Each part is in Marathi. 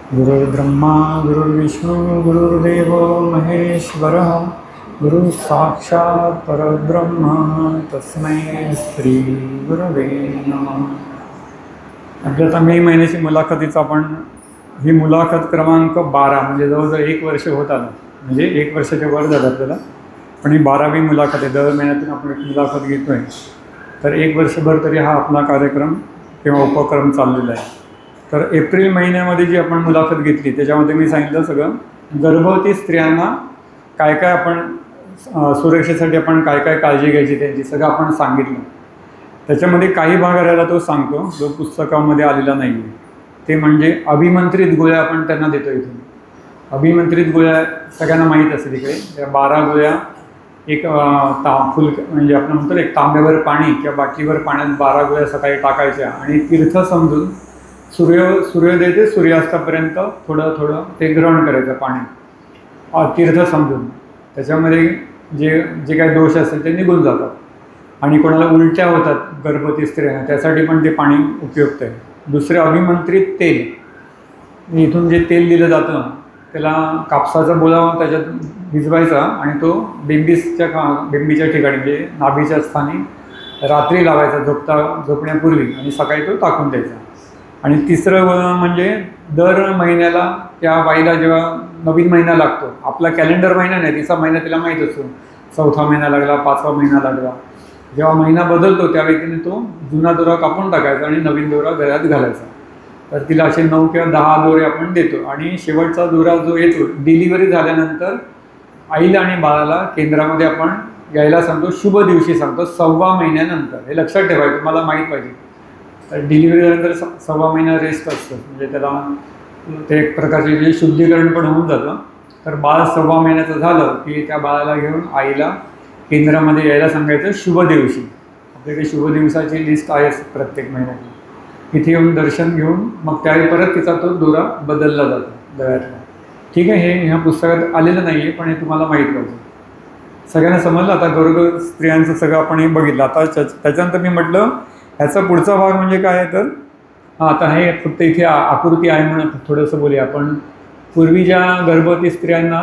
गुरुर्ब्रह्मा गुरुर्विष्णू गुरुर्देव महेश्वरः गुरु साक्षात् परब्रह्म तस्मै श्री गुरवे नमः। आता मे महिन्याची मुलाखतीचा आपण ही मुलाखत क्रमांक 12 म्हणजे जवळजवळ 1 वर्ष होत आलं, म्हणजे 1 वर्षाच्या वर झालं आपल्याला, पण ही 12वी मुलाखत आहे। दर महिन्यातून आपण एक मुलाखत घेतो आहे, तर 1 वर्षभर तरी हा आपला कार्यक्रम किंवा उपक्रम चाललेला आहे। तर एप्रिल महिन्यामध्ये जी आपण मुलाखत घेतली त्याच्यामध्ये मी सांगितलं सगळं गर्भवती स्त्रियांना काय काय आपण सुरक्षेसाठी आपण काय काय काळजी घ्यायची त्यांची सगळं आपण सांगितलं। त्याच्यामध्ये काही भाग राहिला तो सांगतो जो पुस्तकामध्ये आलेला नाही आहे, ते म्हणजे अभिमंत्रित गोळ्या आपण त्यांना देतो। इथून अभिमंत्रित गोळ्या सगळ्यांना माहीत असते, तिकडे त्या 12 गोळ्या एक म्हणजे आपण म्हणतो एक तांब्यावर पाणी किंवा बाटलीवर पाण्यात 12 गोळ्या सकाळी टाकायच्या आणि तीर्थ समजून सूर्योदय ते सूर्यास्तापर्यंत थोडं थोडं ते ग्रहण करायचं पाणी तीर्थ समजून। त्याच्यामध्ये जे जे काही दोष असतील ते निघून जातात आणि कोणाला उलट्या होतात गर्भवती स्त्रियांना त्यासाठी पण ते पाणी उपयुक्त आहे। दुसरे अभिमंत्रित तेल, इथून जे तेल दिलं जातं त्याला कापसाचा बोळा त्याच्यात भिजवायचा आणि तो बिंबीच्या ठिकाणी म्हणजे नाभीच्या स्थानी रात्री लावायचा झोपण्यापूर्वी आणि सकाळी तो टाकून द्यायचा। आणि तिसरं म्हणजे दर महिन्याला त्या बाईला जेव्हा नवीन महिना लागतो, आपला कॅलेंडर महिना नाही, तिचा महिना तिला माहीत असतो, 4था महिना लागला 5वा महिना लागला, जेव्हा महिना बदलतो त्यावेळी तिने तो जुना दोरा कापून टाकायचा आणि नवीन दोरा गळ्यात घालायचा। तर तिला असे 9 किंवा 10 दोरे आपण देतो आणि शेवटचा दोरा जो येतो डिलिव्हरी झाल्यानंतर आईला आणि बाळाला केंद्रामध्ये आपण यायला सांगतो, शुभ दिवशी सांगतो, 6व्या महिन्यानंतर। हे लक्षात ठेवायचं, तुम्हाला माहीत पाहिजे। तर डिलिव्हरी झाल्यानंतर 6वा महिना रेस्ट असतो, म्हणजे त्याला ते एक प्रकारचे जे शुद्धीकरण पण होऊन जातं। तर बाळ 6व्या महिन्याचं झालं की त्या बाळाला घेऊन आईला केंद्रामध्ये यायला सांगायचं शुभ दिवशी। आपल्याकडे शुभ दिवसाची लिस्ट आहे प्रत्येक महिन्याची, इथे येऊन दर्शन घेऊन मग त्यावेळी परत तिचा तो दोरा बदलला जातो गळ्यातला। ठीक आहे, हे ह्या पुस्तकात आलेलं नाही आहे, पण हे तुम्हाला माहीत पाहिजे। सगळ्यांना समजलं? आता गरोदर स्त्रियांचं सगळं आपण हे बघितलं। आता त्याच्यानंतर मी म्हटलं ह्याचा पुढचा भाग म्हणजे काय आहे, तर आता हे फक्त इथे आकृती आहे म्हणून थोडंसं बोलूया आपण। पूर्वी ज्या गर्भवती स्त्रियांना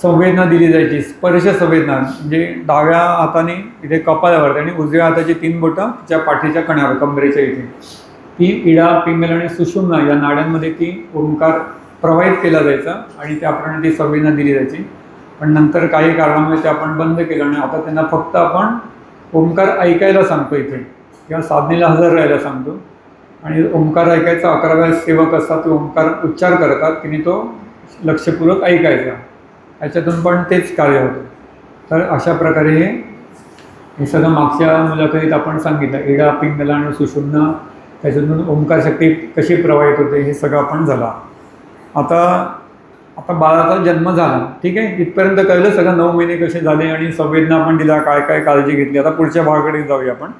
संवेदना दिली जायची, स्पर्श संवेदना, म्हणजे डाव्या हाताने इथे कपाळावर आणि उजव्या हाताची 3 बोटं तिच्या पाठीच्या कण्यावर कमरेच्या इथे, ती इडा पिंगल आणि सुषुम्ना या नाड्यांमध्ये ती ओंकार प्रवाहित केला जायचा आणि त्याप्रमाणे ती संवेदना दिली जायची। पण नंतर काही कारणामुळे ते आपण बंद केलं आणि आता त्यांना फक्त आपण ओंकार ऐकायला सांगतो इथे, किंवा साधनेला हजर राहायला सांगतो आणि ओंकार ऐकायचा। 11व्या सेवक असतात, ते ओंकार उच्चार करतात, तिने तो लक्षपूर्वक ऐकायचा, याच्यातून पण तेच कार्य होतं। तर अशा प्रकारे हे सगळं मागच्या मुलाखतीत आपण सांगितलं, इडा पिंगला आणि सुषुम्ना, त्याच्यातून ओंकार शक्ती कशी प्रवाहित होते हे सगळं आपण झाला। आता बाळाचा जन्म झाला, ठीक आहे, इथपर्यंत कळलं सगळं। 9 महिने कसे झाले आणि संवेदना आपण दिला, काय काय काळजी घेतली। आता पुढच्या भागाकडे जाऊया आपण।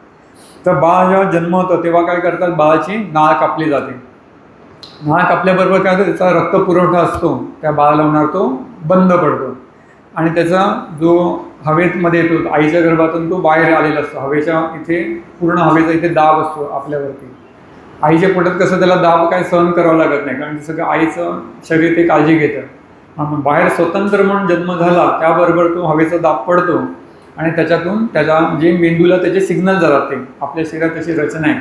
तर बाळ जेव्हा जन्म होतं तेव्हा काय करतात, बाळाची नाळ कापली जाते। नाळ कापल्याबरोबर काय होतं, त्याचा रक्तपुरवठा असतो त्या बाळाला होणार तो बंद पडतो आणि त्याचा जो हवेमध्ये येतो आईच्या गर्भातून तो बाहेर आलेला असतो। हवेच्या इथे पूर्ण हवेचा इथे दाब असतो आपल्यावरती। आईच्या पोटात कसं त्याला दाब काय सहन करावा लागत नाही, कारण सगळं आईचं शरीर ते काळजी घेतं। बाहेर स्वतंत्र म्हणून जन्म झाला त्याबरोबर तो हवेचा दाब पडतो आणि त्याच्यातून त्याला म्हणजे मेंदूला त्याचे सिग्नल जातात, ते आपल्या शरीरात तशी रचना आहे,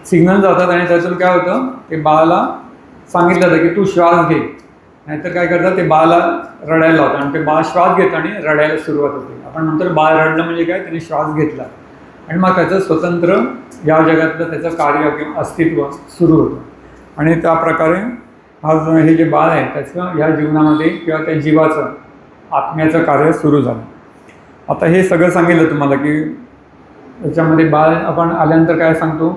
सिग्नल जातात आणि त्यातून काय होतं, ते बाळाला सांगितलं जातं की तू श्वास घे, नाहीतर काय करतात ते बाळाला रडायला लावतात आणि ते बाळ श्वास घेतं आणि रडायला सुरुवात होते। आपण नंतर बाळ रडलं म्हणजे काय, त्याने श्वास घेतला आणि मग त्याचं स्वतंत्र या जगातलं त्याचं कार्य किंवा अस्तित्व सुरू होतं आणि त्या प्रकारे हे जे बाळ आहे त्याचं या जीवनामध्ये किंवा त्या जीवाचं आत्म्याचं कार्य सुरू झालं। आता हे सगळं सांगितलं तुम्हाला की त्याच्यामध्ये बाळ आपण आल्यानंतर काय सांगतो,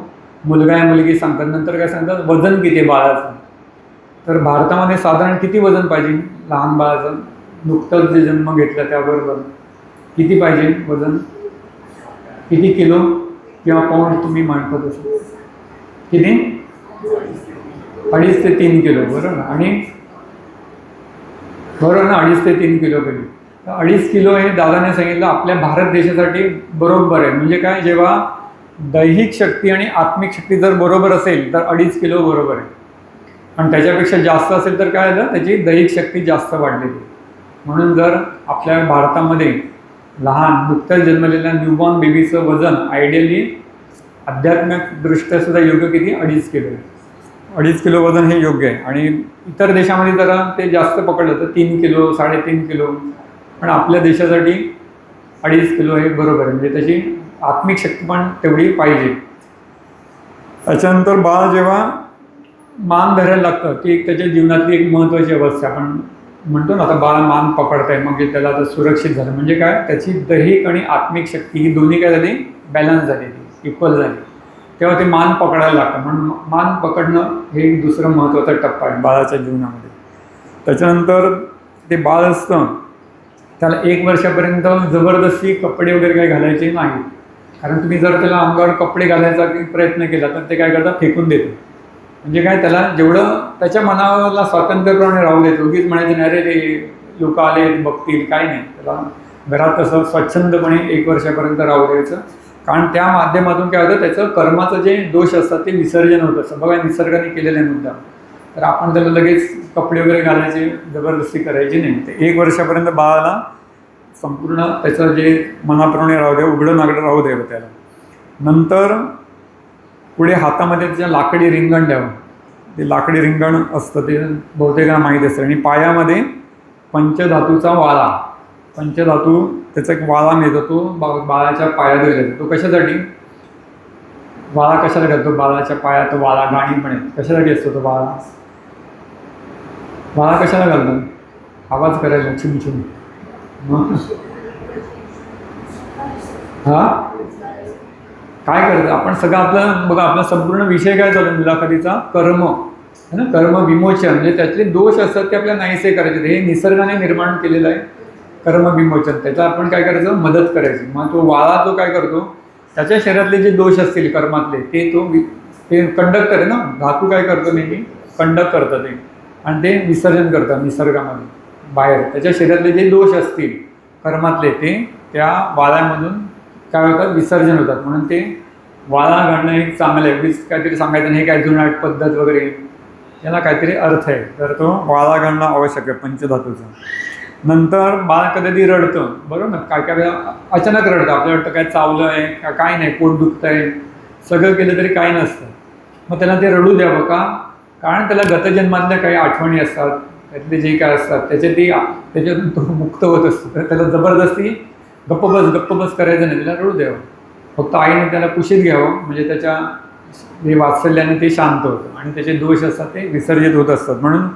मुलगा आहे मुलगी सांगतात, नंतर काय सांगतात वजन किती आहे बाळाचं। तर भारतामध्ये साधारण किती वजन पाहिजे लहान बाळाचं, नुकतंच जे जन्म घेतला त्याबरोबर किती पाहिजे वजन, किती किलो किंवा पाऊंड तुम्ही म्हणतो तसं, किती 2.5 ते 3 किलो, बरोबर ना? आणि बरोबर ना, 2.5 ते 3 किलो कधी 2.5 किलो हे दादाने सांगितलं आपल्या भारत देशासाठी बरोबर आहे। म्हणजे काय, जेव्हा दैहिक शक्ती आणि आत्मिक शक्ती जर बरोबर असेल तर 2.5 किलो बरोबर आहे। पण त्याच्यापेक्षा जास्त असेल तर काय झालं, त्याची दैहिक शक्ती जास्त वाढलेली. म्हणून जर आपल्या भारतामध्ये लहान नुकत्याच जन्मलेल्या न्यूबॉर्न बेबीचं वजन आयडियली आध्यात्मिकदृष्ट्या सुद्धा योग्य किती 2.5 किलो. 2.5 किलो वजन हे योग्य आहे. आणि इतर देशामध्ये जरा ते जास्त पकडलं तर 3 किलो 3.5 किलो, पण आपल्या देशासाठी 2.5 किलो हे बरोबर आहे. म्हणजे त्याची आत्मिक शक्ती पण तेवढी पाहिजे. त्याच्यानंतर बाळ जेव्हा मान धरायला लागतं ती एक त्याच्या जीवनातली एक महत्त्वाची अवस्था. आपण म्हणतो ना, आता बाळ मान पकडतंय मग त्याला आता सुरक्षित झालं म्हणजे काय, त्याची दैहिक आणि आत्मिक शक्ती ही दोन्ही काय झाली, बॅलन्स झाली, इक्वल झाली, तेव्हा ते मान पकडायला लागतं. म्हणून मान पकडणं हे एक दुसरं महत्त्वाचा टप्पा आहे बाळाच्या जीवनामध्ये. त्याच्यानंतर ते बाळ असतं त्याला 1 वर्षापर्यंत जबरदस्ती कपडे वगैरे काही घालायचे नाही. कारण तुम्ही जर त्याला अंगावर कपडे घालायचा प्रयत्न केला तर ते काय करतात, फेकून देतं. म्हणजे काय, त्याला जेवढं त्याच्या मनाला स्वातंत्र्यप्रमाणे राहू देतो. उगीच म्हणायचं नाही, अरे ते लोक आले बघतील, काय नाही. त्याला घरात तसं स्वच्छंदपणे 1 वर्षापर्यंत राहू द्यायचं. कारण त्या माध्यमातून काय होतं, त्याचं कर्माचं जे दोष असतात ते विसर्जन होत असतं. बघा, निसर्गाने केलेलं आहे मुद्दा. तर आपण त्याला लगेच कपडे वगैरे घालायचे, जबरदस्ती करायची नाही. ते 1 वर्षापर्यंत बाळाला संपूर्ण त्याचं जे मनाप्रमाणे राहू द्या, उघडं नागडं राहू द्यावं त्याला. नंतर पुढे हातामध्ये त्याच्या लाकडी रिंगण द्यावं. ते लाकडी रिंगण असतं ते बहुतेकांना माहीत असतं. आणि पायामध्ये पंचधातूचा वाळा, पंचधातू त्याचा एक वाळा मिळतो, तो बाळाच्या पायात घालतो. तो कशासाठी, वाळा कशाला घालतो बाळाच्या पायात, वाळा गाणी पण आहे, कशासाठी असतो तो वाळा, वाळा कशाला घालतो, आवाज करायला छुम हा काय करतं आपण सगळं आपलं बघा. आपला संपूर्ण विषय काय चालू मुलाखतीचा, कर्म है ना, कर्म विमोचन. म्हणजे त्यातले दोष असतात ते आपल्याला नाहीसे करायचे. हे निसर्गाने निर्माण केलेलं आहे कर्म विमोचन. त्याचा आपण काय करायचं, मदत करायची. मग तो वाळा जो काय करतो, त्याच्या शरीरातले जे दोष असतील कर्मातले ते कंडक्टर आहे ना, धातू काय करतो नेहमी, कंडक्ट करतं ते, आणि ते विसर्जन करतात निसर्गामध्ये बाहेर. त्याच्या शरीरातले जे दोष असतील कर्मातले ते त्या वाळ्यामधून काय होतात, विसर्जन होतात. म्हणून ते वाळा घालणं हे चांगलं आहे. काहीतरी सांगायचं नाही, हे काय जुनाट पद्धत वगैरे, याला काहीतरी अर्थ आहे. तर तो वाळा घालणं आवश्यक आहे पंचधातूचं. नंतर बाळ कधी रडतं, बरोबर ना, काय काय वेळा अचानक रडतं. आपल्याला वाटतं काय चावलं आहे का, काय नाही, पोट दुखतं आहे, सगळं केलं तरी काही नसतं. मग त्याला ते रडू द्यावं का, कारण त्याला गतजन्मातल्या काही आठवणी असतात, त्यातले जे काय असतात त्याच्यातून तो मुक्त होत असतो. तर त्याला जबरदस्ती गप्प बस करायचं नाही, त्याला रडू द्यावं. फक्त आईने त्याला कुशीत घ्यावं, म्हणजे त्याच्या जे वात्सल्याने ते शांत होतं आणि त्याचे दोष असतात ते विसर्जित होत असतात. म्हणून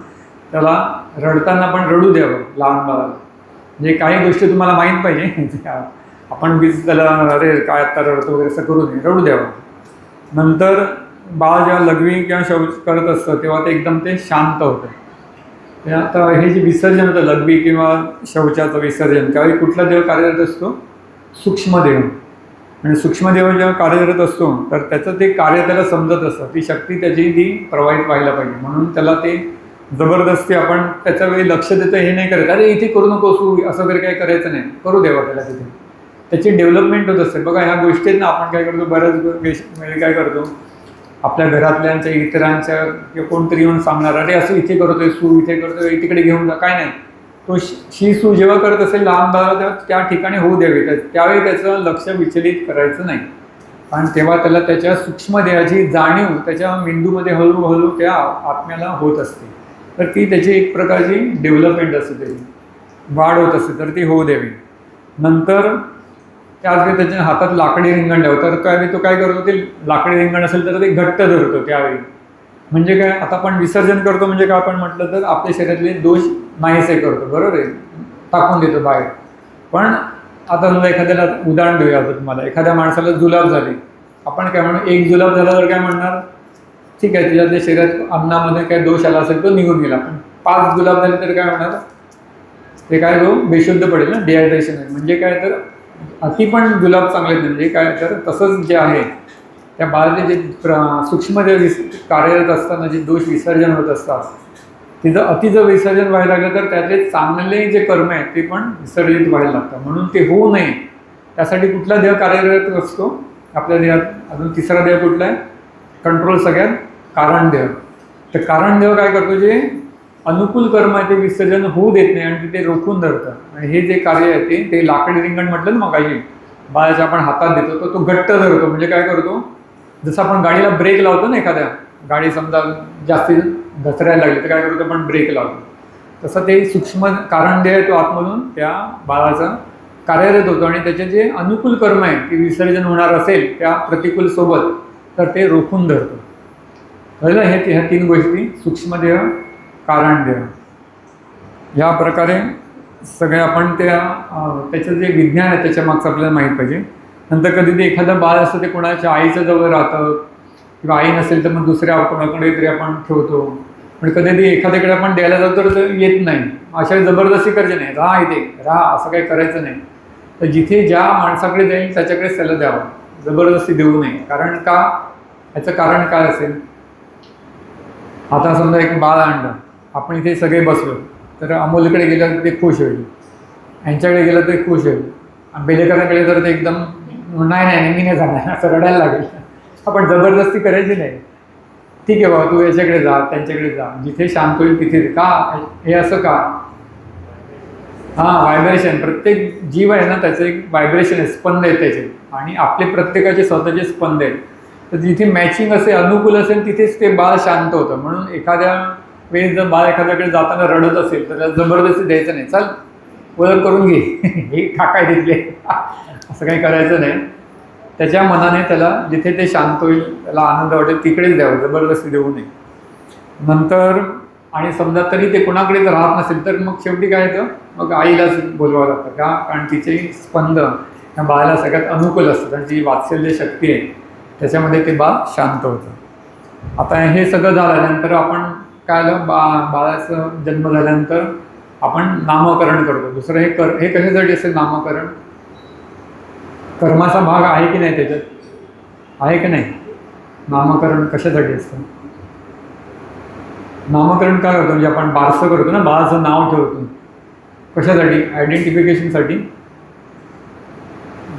त्याला रडताना पण रडू द्यावं लहान बाळाला. म्हणजे काही गोष्टी तुम्हाला माहीत पाहिजे, आपण बीज त्याला अरे काय आत्ता रडतो वगैरे असं करू नये, रडू द्यावं. नंतर बाळ जेव्हा लघवी किंवा शौच करत असतं तेव्हा ते एकदम ते शांत होतं. आता हे जे विसर्जन होतं लघवी किंवा शौचाचं विसर्जन, त्यावेळी कुठला देव कार्यरत असतो, सूक्ष्मदेव. आणि सूक्ष्मदेव जेव्हा कार्यरत असतो तर त्याचं ते कार्य त्याला समजत असतं, ती शक्ती त्याची ती प्रवाहित व्हायला पाहिजे. म्हणून त्याला ते जबरदस्ती आपण त्याच्या वेळी लक्ष देतं हे नाही करायचं, अरे इथे करू नको असं वगैरे काही करायचं नाही, करू द्यावं त्याला. तिथे त्याची डेव्हलपमेंट होत असते. बघा ह्या गोष्टींना आपण काय करतो, बऱ्याच वेळी काय करतो, आपल्या घरातल्यांच्या इतरांच्या किंवा कोणतरी येऊन सांगणार, अरे असं इथे करतोय, इथे करतोय, तिकडे घेऊन जा, काय नाही. तो सू जेव्हा करत असेल लहान बाळाला तेव्हा त्या ठिकाणी होऊ द्यावे, त्यावेळी त्याचं लक्ष विचलित करायचं नाही. आणि तेव्हा त्याला त्याच्या सूक्ष्म देहाची जाणीव त्याच्या मेंदूमध्ये हळूहळू त्या आत्म्याला होत असते. तर ती त्याची एक प्रकारची डेव्हलपमेंट असते, त्याची वाढ होत असते, तर ती होऊ द्यावी. नंतर त्याचवेळी त्याच्या हातात लाकडी रिंगण द्यावं. तर त्यावेळी तो काय करतो, ते लाकडी रिंगण असेल तर ते घट्ट धरतो त्यावेळी. म्हणजे काय, आता आपण विसर्जन करतो म्हणजे काय, आपण म्हटलं तर आपल्या शरीरातले दोष नाहीसे करतो, बरोबर आहे, टाकून देतो बाहेर. पण आता तुला एखाद्याला उदाहरण देऊया आता तुम्हाला. एखाद्या माणसाला जुलाब झाली, आपण काय म्हणू, एक जुलाब झाला तर काय म्हणणार, ठीक आहे तुझ्यातल्या शरीरात अन्नामध्ये काय दोष आला असेल तो निघून गेला. पण 5 जुलाब झाले तर काय होणार, ते काय तो बेशुद्ध पडेल ना, डिहायड्रेशन आहे. म्हणजे काय तर अति पण जुलाब चांगले नाही. म्हणजे काय तर तसंच जे आहे त्या बाळाचे जे सूक्ष्म जे कार्यरत असताना जे दोष विसर्जन होत असतात, तिथं अति जर विसर्जन व्हायला लागलं तर त्यातले चांगले जे कर्म आहेत ते पण विसर्जित व्हायला लागतात. म्हणून ते होऊ नये त्यासाठी कुठला देव कार्यरत असतो आपल्या देहात, अजून तिसरा देव कुठला आहे, कंट्रोल सगळ्यात कारण देव. तर कारण देव काय करतो, जे अनुकूल कर्म आहे ते विसर्जन होऊ देत नाही आणि ते रोखून धरतं. आणि हे जे कार्य आहे ते लाकडी रिंगण म्हटलं ना मग काही बाळाच्या आपण हातात देतो तो घट्ट धरतो. म्हणजे काय करतो, जसं आपण गाडीला ब्रेक लावतो ना, एखाद्या गाडी समजा जास्ती घसरायला लागली तर काय करतो आपण ब्रेक लावतो, तसं ते सूक्ष्म कारण जे आहे तो आतमधून त्या बाळाचा कार्यरत होतो आणि त्याचे जे अनुकूल कर्म आहे की विसर्जन होणार असेल त्या प्रतिकूल सोबत तर ते रोखून धरतो. कळलं? ह्या 3 गोष्टी, सूक्ष्मदेह, कारणदेह, या प्रकारे सगळे आपण त्याचं जे विज्ञान आहे त्याच्या मागचं आपल्याला माहीत पाहिजे. नंतर कधी ते एखादं बाळ असतं ते कोणाच्या आईच्या जवळ राहतं किंवा आई नसेल तर मग दुसऱ्या कोणाकडे तरी आपण ठेवतो. पण कधी एखाद्याकडे आपण द्यायला जातो तर येत नाही, अशा जबरदस्ती करायची नाही, राहा इथे राहा असं काही करायचं नाही. तर जिथे ज्या माणसाकडे जाईल त्याच्याकडेच त्याला द्यावं, जबरदस्ती देऊ नये. कारण का, याचं कारण काय असेल, आता समजा एक बाळ आणलं, आपण इथे सगळे बसलो तर अमोलकडे गेलं तर ते खुश होईल, यांच्याकडे गेलं तर खुश होईल, बेलेकरांकडे तर ते एकदम नाही मी नाही जाणार असं रडायला लागेल. आपण जबरदस्ती करायची नाही. ठीक आहे बाबा तू याच्याकडे जा त्यांच्याकडे जा, जिथे शांत होईल तिथे. का हे असं का? हां, व्हायब्रेशन, प्रत्येक जीव आहे ना त्याचं एक व्हायब्रेशन आहे, स्पंद आहे त्याचे, आणि आपले प्रत्येकाचे स्वतःचे स्पंद आहेत. तर जिथे मॅचिंग असेल, अनुकूल असेल तिथेच ते बाळ शांत होतं. म्हणून एखाद्या वेळेस जर बाळ एखाद्याकडे जाताना रडत असेल तर त्याला जबरदस्ती द्यायचं नाही, चल ओळख करून घे हे काकाय तिथले असं काही करायचं नाही. त्याच्या मनाने त्याला जिथे ते शांत होईल, त्याला आनंद वाटेल तिकडेच द्यावं, जबरदस्ती देऊ नये. नंतर आणि समजा तरी ते कोणाकडेच राहत नसेल तर मग शेवटी काय येतं, मग आईलाच बोलवावं लागतं. का? कारण तिचे स्पंद त्या बाळाला सगळ्यात अनुकूल असतात आणि जी वात्सल्य शक्ती आहे त्याच्यामध्ये ते बाळ शांत होतं. आता हे सगळं झाल्यानंतर आपण काय आलं, बाळाचा जन्म झाल्यानंतर आपण नामकरण करतो. दुसरं हे कशासाठी असेल नामकरण? कर्माचा भाग आहे की नाही त्याच्यात? आहे की नाही? नामकरण कशासाठी असतं? नामकरण काय करतो, म्हणजे आपण बारसं करतो ना, बाळाचं नाव ठेवतो. कशासाठी? आयडेंटिफिकेशनसाठी.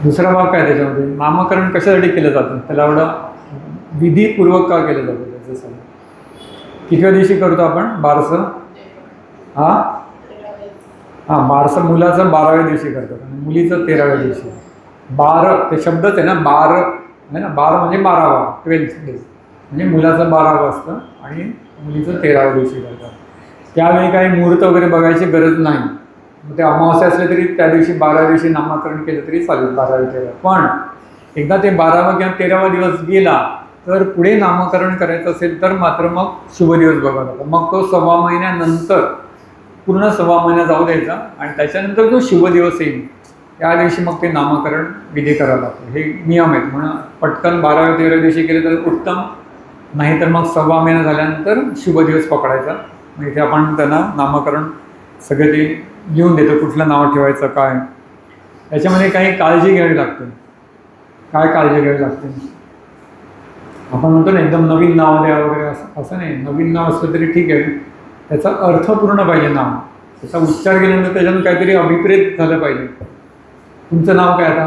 दुसरा भाग काय त्याच्यामध्ये? नामकरण कशासाठी केलं जातं, त्याला एवढं विधीपूर्वक का केलं जातं त्याचं सांग. कितव्या दिवशी करतो आपण बारसं? हां, बारसं मुलाचं 12व्या दिवशी करतात आणि मुलीचं 13व्या दिवशी. 12 ते शब्दच आहे ना, 12 आहे ना, 12 म्हणजे 12वा, 12th डेज, म्हणजे मुलाचं 12वं असतं आणि मुलीचं 13व्या दिवशी करतात. त्यावेळी काही मुहूर्त वगैरे बघायची गरज नाही. मग ते अमावस्या असले तरी त्या दिवशी 12व्या दिवशी नामकरण केलं तरी चालेल, 12-13. पण एकदा ते 12वा किंवा 13वा दिवस गेला तर पुढे नामकरण करायचं असेल तर मात्र मग शुभ दिवस बघावा लागतो. मग तो 1.25 महिन्यानंतर, पूर्ण 1.25 महिना जाऊ द्यायचा आणि त्याच्यानंतर जो शुभ दिवस येईल त्या दिवशी मग ते नामकरण विधी करावं लागतं. हे नियम आहेत. म्हणून पटकन 12व्या-13व्या दिवशी केले तर उत्तम, नाहीतर मग 1.25 महिना झाल्यानंतर शुभ दिवस पकडायचा. मग इथे आपण त्यांना नामकरण सगळे ते लिहून देतो, कुठलं नाव ठेवायचं काय. याच्यामध्ये काही काळजी घ्यावी लागते. काय काळजी घ्यावी लागते? आपण म्हणतो ना एकदम नवीन नाव द्या वगैरे, असं नाही. नवीन नाव असलं तरी ठीक आहे, त्याचा अर्थपूर्ण पाहिजे नाव. त्याचा उच्चार केल्यानंतर त्याच्यातून काहीतरी अभिप्रेत झालं पाहिजे. तुमचं नाव काय आता?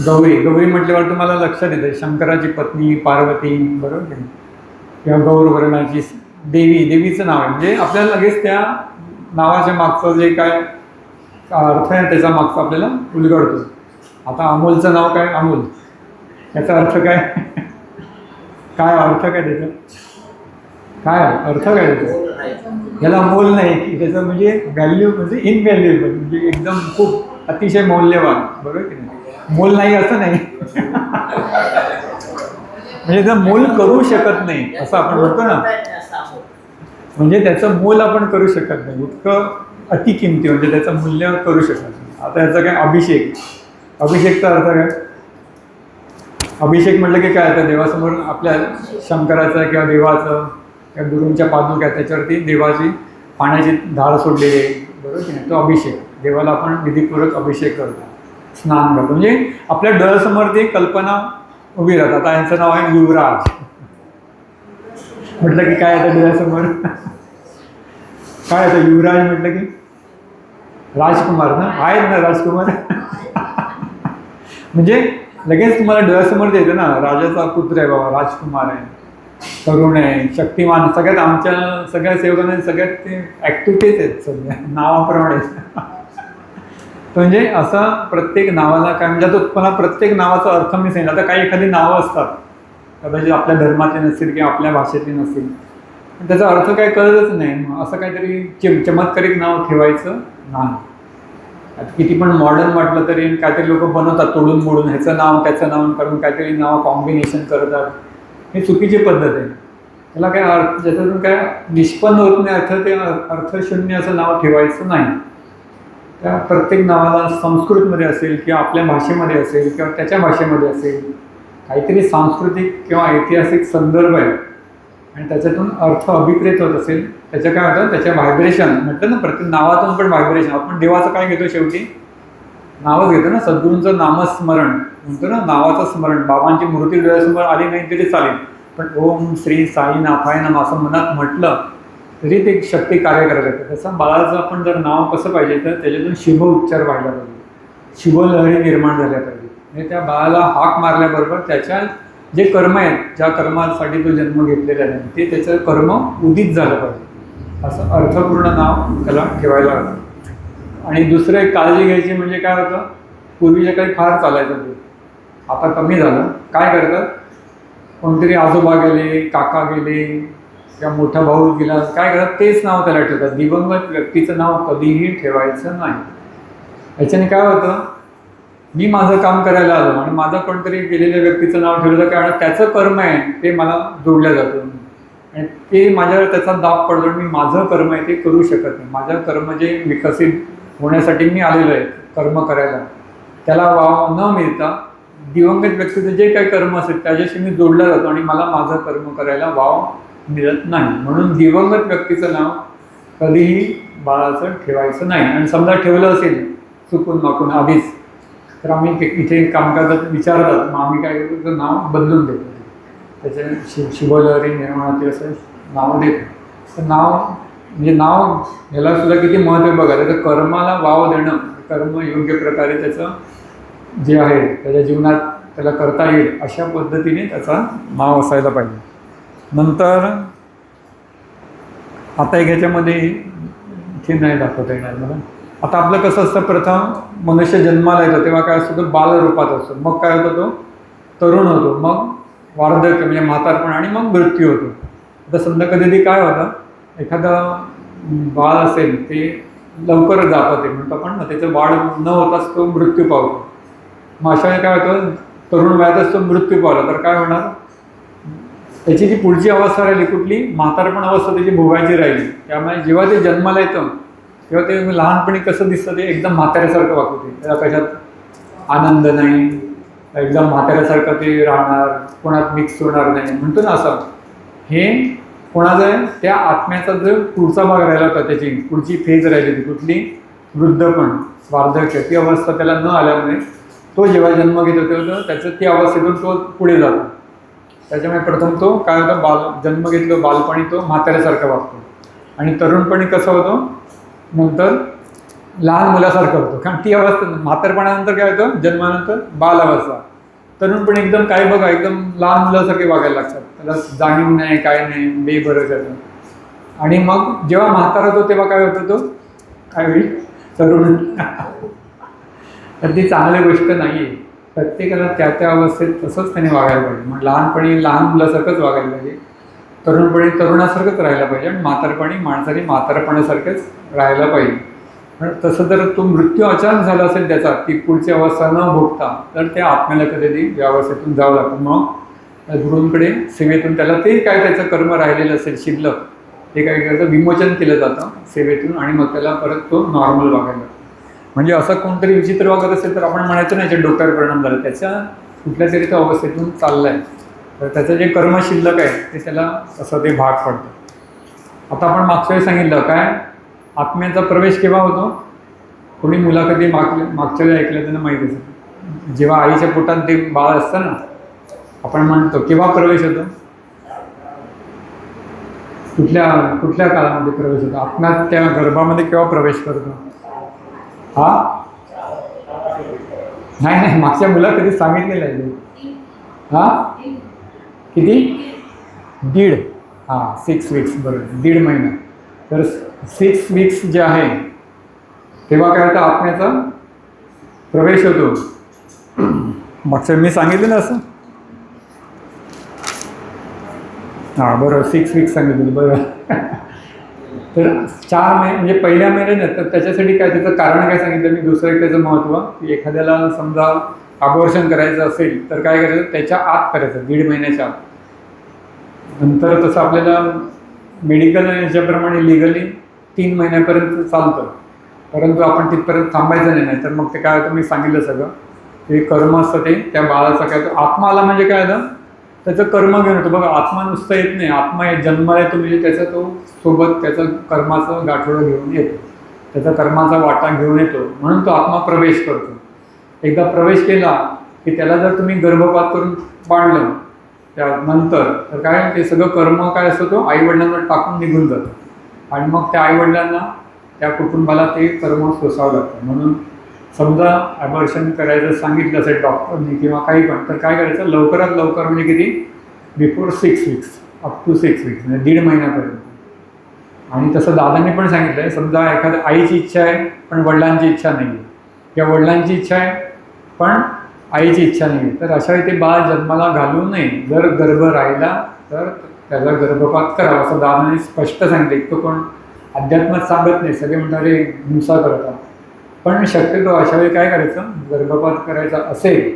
गौरी. गौरी म्हटल्यावर तुम्हाला लक्षात येतं शंकराची पत्नी पार्वती, बरोबर की नाही? किंवा गौरवर्णाची देवी, देवीचं नाव आहे. म्हणजे आपल्याला लगेच त्या नावाच्या मागचं जे काय अर्थ आहे त्याचा मागचा आपल्याला उलगडतो. आता अमोलचं नाव काय? अमोल, याचा अर्थ काय? काय अर्थ काय त्याचा? काय अर्थ काय त्याचा? याला मोल नाही की त्याचं, म्हणजे व्हॅल्यू म्हणजे इनव्हॅल्युएबल, म्हणजे एकदम खूप अतिशय मौल्यवान, बरोबर की नाही? मोल नाही असं नाही म्हणजे त्याचं मोल करू शकत नाही असं आपण म्हणतो ना, म्हणजे त्याचं मोल आपण करू शकत नाही, इतकं अतिकिमती, म्हणजे त्याचं मूल्य करू शकत नाही. आता याचा काय? अभिषेक. अभिषेकचा अर्थ काय? अभिषेक म्हटलं की काय? आता देवासमोर आपल्या शंकराचं किंवा देवाचं किंवा गुरूंच्या पादुका त्याच्यावरती देवाची पाण्याची धार सोडलेली आहे, बरोबर की नाही? तो अभिषेक. देवाला आपण विधीपूर्वक अभिषेक करतो, स्नान करतो. म्हणजे आपल्या डोळ्यासमोर ती कल्पना उभी राहतात. आता यांचं नाव आहे युवराज म्हटलं की काय येतं डोळ्यासमोर? काय येतं? युवराज म्हटलं की राजकुमार ना, आहेत ना राजकुमार म्हणजे लगेच तुम्हाला डोळ्यासमोर येतं ना, राजाचा पुत्र आहे बाबा, राजकुमार आहे. तरुण आहे, शक्तिमान, सगळ्यात आमच्या सगळ्या सेवकांना सगळ्यात ते ॲक्टिव्हिटीज आहेत सगळ्या नावाप्रमाणे. म्हणजे असं प्रत्येक नावाला काय म्हणजे आता तुम्हाला प्रत्येक नावाचा अर्थ मी सांगितलं. आता काही एखादी नावं असतात कदाचित आपल्या धर्मातली नसतील किंवा आपल्या भाषेतली नसतील, पण त्याचा अर्थ काय कळतच नाही. मग असं काहीतरी चमत्कारिक नाव ठेवायचं नाही. आता किती पण मॉडर्न वाटलं तरी काहीतरी लोक बनवतात तोडून मोडून, ह्याचं नाव त्याचं नाव करून काहीतरी नाव कॉम्बिनेशन करतात. ही चुकीची पद्धत आहे. त्याला काय अर्थ, ज्याच्यातून काय निष्पन्न होत नाही अर्थ, ते अर्थशून्य असं नाव ठेवायचं नाही. त्या प्रत्येक नावाला संस्कृतमध्ये असेल किंवा आपल्या भाषेमध्ये असेल किंवा त्याच्या भाषेमध्ये असेल काहीतरी सांस्कृतिक किंवा ऐतिहासिक संदर्भ आहे आणि त्याच्यातून अर्थ अभिप्रेत होत असेल, त्याचं काय होतं, त्याच्या व्हायब्रेशन म्हटलं ना, प्रत्येक नावातून पण व्हायब्रेशन. आपण देवाचं काय घेतो, शेवटी नावच घेतो ना. सद्गुरूंचं नामस्मरण म्हणतो ना, नावाचं स्मरण. बाबांची मूर्ती डोळ्यासमोर आली नाही तरी चालेल, पण ओम श्री साईनाथाय नमः असं मनात म्हटलं तरी ते शक्ती कार्य करत येते. तसं बाळाचं आपण जर नाव कसं पाहिजे तर त्याच्यातून शुभ उच्चार व्हायला पाहिजे, शुभ लहरी निर्माण झाल्या पाहिजे. म्हणजे त्या बाळाला हाक मारल्याबरोबर त्याच्या जे कर्म आहेत, ज्या कर्मासाठी तो जन्म घेतलेला आहे ते त्याचं कर्म उदित झालं पाहिजे. असं अर्थपूर्ण नाव त्याला ठेवायला हवं. आणि दुसरं एक काळजी घ्यायची म्हणजे काय होतं, पूर्वीच्या काही फार चालायचं ते, आता कमी झालं. काय करतात, कोणतरी आजोबा गेले, काका गेले किंवा मोठा भाऊ गेला, काय करतात तेच नाव त्याला ठेवतात. दिवंगत व्यक्तीचं नाव कधीही ठेवायचं नाही. याच्याने काय होतं, मी माझं काम करायला आलो आणि माझं कोणतरी गेलेल्या व्यक्तीचं नाव ठेवलं तर काय, त्याचं कर्म आहे ते मला जोडलं जातं आणि ते माझ्यावर त्याचा दाब पडतो. मी माझं कर्म आहे ते करू शकत नाही. माझं कर्म जे विकसित होण्यासाठी मी आलेलो आहे कर्म करायला, त्याला वाव न मिळता दिवंगत व्यक्तीचं जे काही कर्म असेल त्याच्याशी मी जोडला जातो आणि मला माझं कर्म करायला वाव मिळत नाही. म्हणून दिवंगत व्यक्तीचं नाव कधीही बाळाचं ठेवायचं नाही. आणि समजा ठेवलं असेल चुकून माकून आधीच, तर आम्ही इथे कामकाजात विचारतात, मग आम्ही काय करतो, तर नाव बदलून देतो. त्याच्या शुभलहरी निर्माणाचे असं नाव देतो. तर नाव म्हणजे नाव ह्याला सुद्धा किती महत्त्व बघा. त्याचं कर्माला वाव देणं, कर्म योग्य प्रकारे त्याचं जे आहे त्याच्या जीवनात त्याला करता येईल अशा पद्धतीने त्याचा नाव असायला पाहिजे. नंतर आता एक ह्याच्यामध्ये इथे नाही दाखवता येणार मला. आता आपलं कसं असतं, प्रथम मनुष्य जन्माला येतो तेव्हा काय असतो, तो बालरूपात असतो. मग काय होतो, तो तरुण होतो, मग वार्धक्य म्हणजे म्हातारपण आणि मग मृत्यू होतो. आता समजा कधी काय होतं, एखादं बाळ असेल ते लवकर जातं, ते म्हणतो आपण ना, त्याचं वाढ न होताच तो मृत्यू पावतो. मग अशा वेळी काय होतं, तरुण वयातच तो मृत्यू पावला तर काय होणार, त्याची जी पुढची अवस्था राहिली कुठली, म्हातारपण अवस्था त्याची भोगायची राहिली. त्यामुळे जेव्हा ते जन्माला येतं तेव्हा ते लहानपणी कसं दिसतं, ते एकदम म्हाताऱ्यासारखं वागते. त्याला कशात आनंद नाही, एकदम म्हाताऱ्यासारखं ते राहणार, कोणात मिक्स होणार नाही म्हणतो ना. असं हे कोणाचं आहे, त्या आत्म्याचा जो पुढचा भाग राहिला होता, त्याची पुढची फेज राहिली होती कुठली, वृद्धपण, वार्धक्य, ती अवस्था त्याला न आल्यामुळे तो जेव्हा जन्म घेत होतो त्याचं ती अवस्थेतून तो पुढे जातो. त्याच्यामुळे प्रथम तो काय होतं, जन्म घेतलं बालपणी तो म्हाताऱ्यासारखा वागतो आणि तरुणपणी कसं होतं, नंतर लहान मुलासारखं होतं. कारण ती अवस्था म्हातारपणानंतर काय होतं, जन्मानंतर बाल अवस्था. तरुणपणी एकदम काय बघा, एकदम लहान मुलासारखे वागायला लागतात, त्याला जाणीव नाही काय नाही, बेबरं जातं. आणि मग जेव्हा म्हातारा होतो तेव्हा काय होतं, तो काय होईल, तरुण. तर ती चांगली गोष्ट नाही आहे. प्रत्येकाला त्या त्या अवस्थेत तसंच त्याने वागायला पाहिजे. मग लहानपणी लहान मुलासारखंच वागायला पाहिजे, तरुणपणी तरुणासारखंच राहायला पाहिजे आणि म्हातारपणी माणसाने म्हातारपणासारखंच राहायला पाहिजे. पण तसं जर तो मृत्यू अचानक झाला असेल त्याचा, ती पुढची अवस्था न भोगता, तर त्या आत्म्याला कधी या अवस्थेतून जावं लागतं. मग गुरूंकडे सेवेतून त्याला ते काय त्याचं कर्म राहिलेलं असेल शिल्लक, ते काय करतं, विमोचन केलं जातं सेवेतून आणि मग त्याला परत तो नॉर्मल वागायला. म्हणजे असं कोणतरी विचित्र वागत असेल तर आपण म्हणायचं नाही त्याच्या डोक्यावर परिणाम झाला, त्याच्या कुठल्या तरी तो अवस्थेतून चालला आहे, तर त्याचं जे कर्म शिल्लक आहे ते त्याला असं ते भाग पडतं. आता आपण मागच्या वेळी सांगितलं काय, आत्म्याचा प्रवेश केव्हा होतो, कोणी मुलाखती मागच्या वेळी ऐकलं त्यांना माहीत असेल, जेव्हा आईच्या पोटात ते बाळ असतं ना, आपण म्हणतो केव्हा प्रवेश होतो, कुठल्या काळामध्ये प्रवेश होतो, आत्म्यात त्या गर्भामध्ये केव्हा प्रवेश करतो. नाही मागच्या मुलाखतीत सांगितलेलं आहे. किती दीड, हां 6 वीक्स बरोबर, दीड महिना. तर 6 वीक्स जे आहे तेव्हा काय होतं, आत्म्याचा प्रवेश होतो. मागच्या मी सांगितलं ना असं, हां बरोबर 6 वीक्स सांगितलं बरोबर. तर 4 महिने म्हणजे पहिल्या महिन्यात, तर त्याच्यासाठी काय, त्याचं कारण काय सांगितलं मी, दुसरं एक त्याचं महत्त्व की एखाद्याला समजा अबॉर्शन करायचं असेल तर काय करायचं, त्याच्या आत करायचं, दीड महिन्याच्या आत. नंतर तसं आपल्याला मेडिकल याच्याप्रमाणे लिगली 3 महिन्यापर्यंत चालतं, परंतु आपण तिथपर्यंत थांबायचं नाही. तर मग ते काय होतं, मी सांगितलं सगळं ते कर्म असतं, ते त्या बाळाचं काय होतं, आत्मा आला म्हणजे काय होतं, त्याचं कर्म घेऊन येतो. बघा आत्मा नुसतं येत नाही, आत्मा जन्माला येतो म्हणजे त्याचा तो सोबत त्याचं कर्माचं गाठोडं घेऊन येतो, त्याचा कर्माचा वाटा घेऊन येतो, म्हणून तो आत्मा प्रवेश करतो. एकदा प्रवेश केला की त्याला जर तुम्ही गर्भपात करून पाडलं त्यानंतर, तर काय ते सगळं कर्म काय असतं तो आईवडिलांवर टाकून निघून जातं, आणि मग त्या आईवडिलांना त्या कुटुंबाला ते कर्म सोसावं लागतं. म्हणून समजा ॲबॉर्शन करायचं सांगितलं असेल डॉक्टरने किंवा काही पण, तर काय करायचं, लवकरात लवकर म्हणजे किती, before 6 weeks, up to 6 weeks म्हणजे दीड महिन्यापर्यंत. आणि तसं दादांनी पण सांगितलं आहे, समजा एखाद्या आईची इच्छा आहे पण वडिलांची इच्छा नाही आहे, किंवा वडिलांची इच्छा आहे पण आईची इच्छा नाही आहे, तर अशा वेळी ते बाळ जन्माला घालू नये. जर गर्भ राहिला तर त्याचा गर्भपात करावा, असं दादांनी स्पष्ट सांगितलं. इतकं कोण अध्यात्मात सांगत नाही, सगळे म्हणणारे हिंसा करतात. पण शक्यतो अशा वेळी काय करायचं, गर्भपात करायचा असेल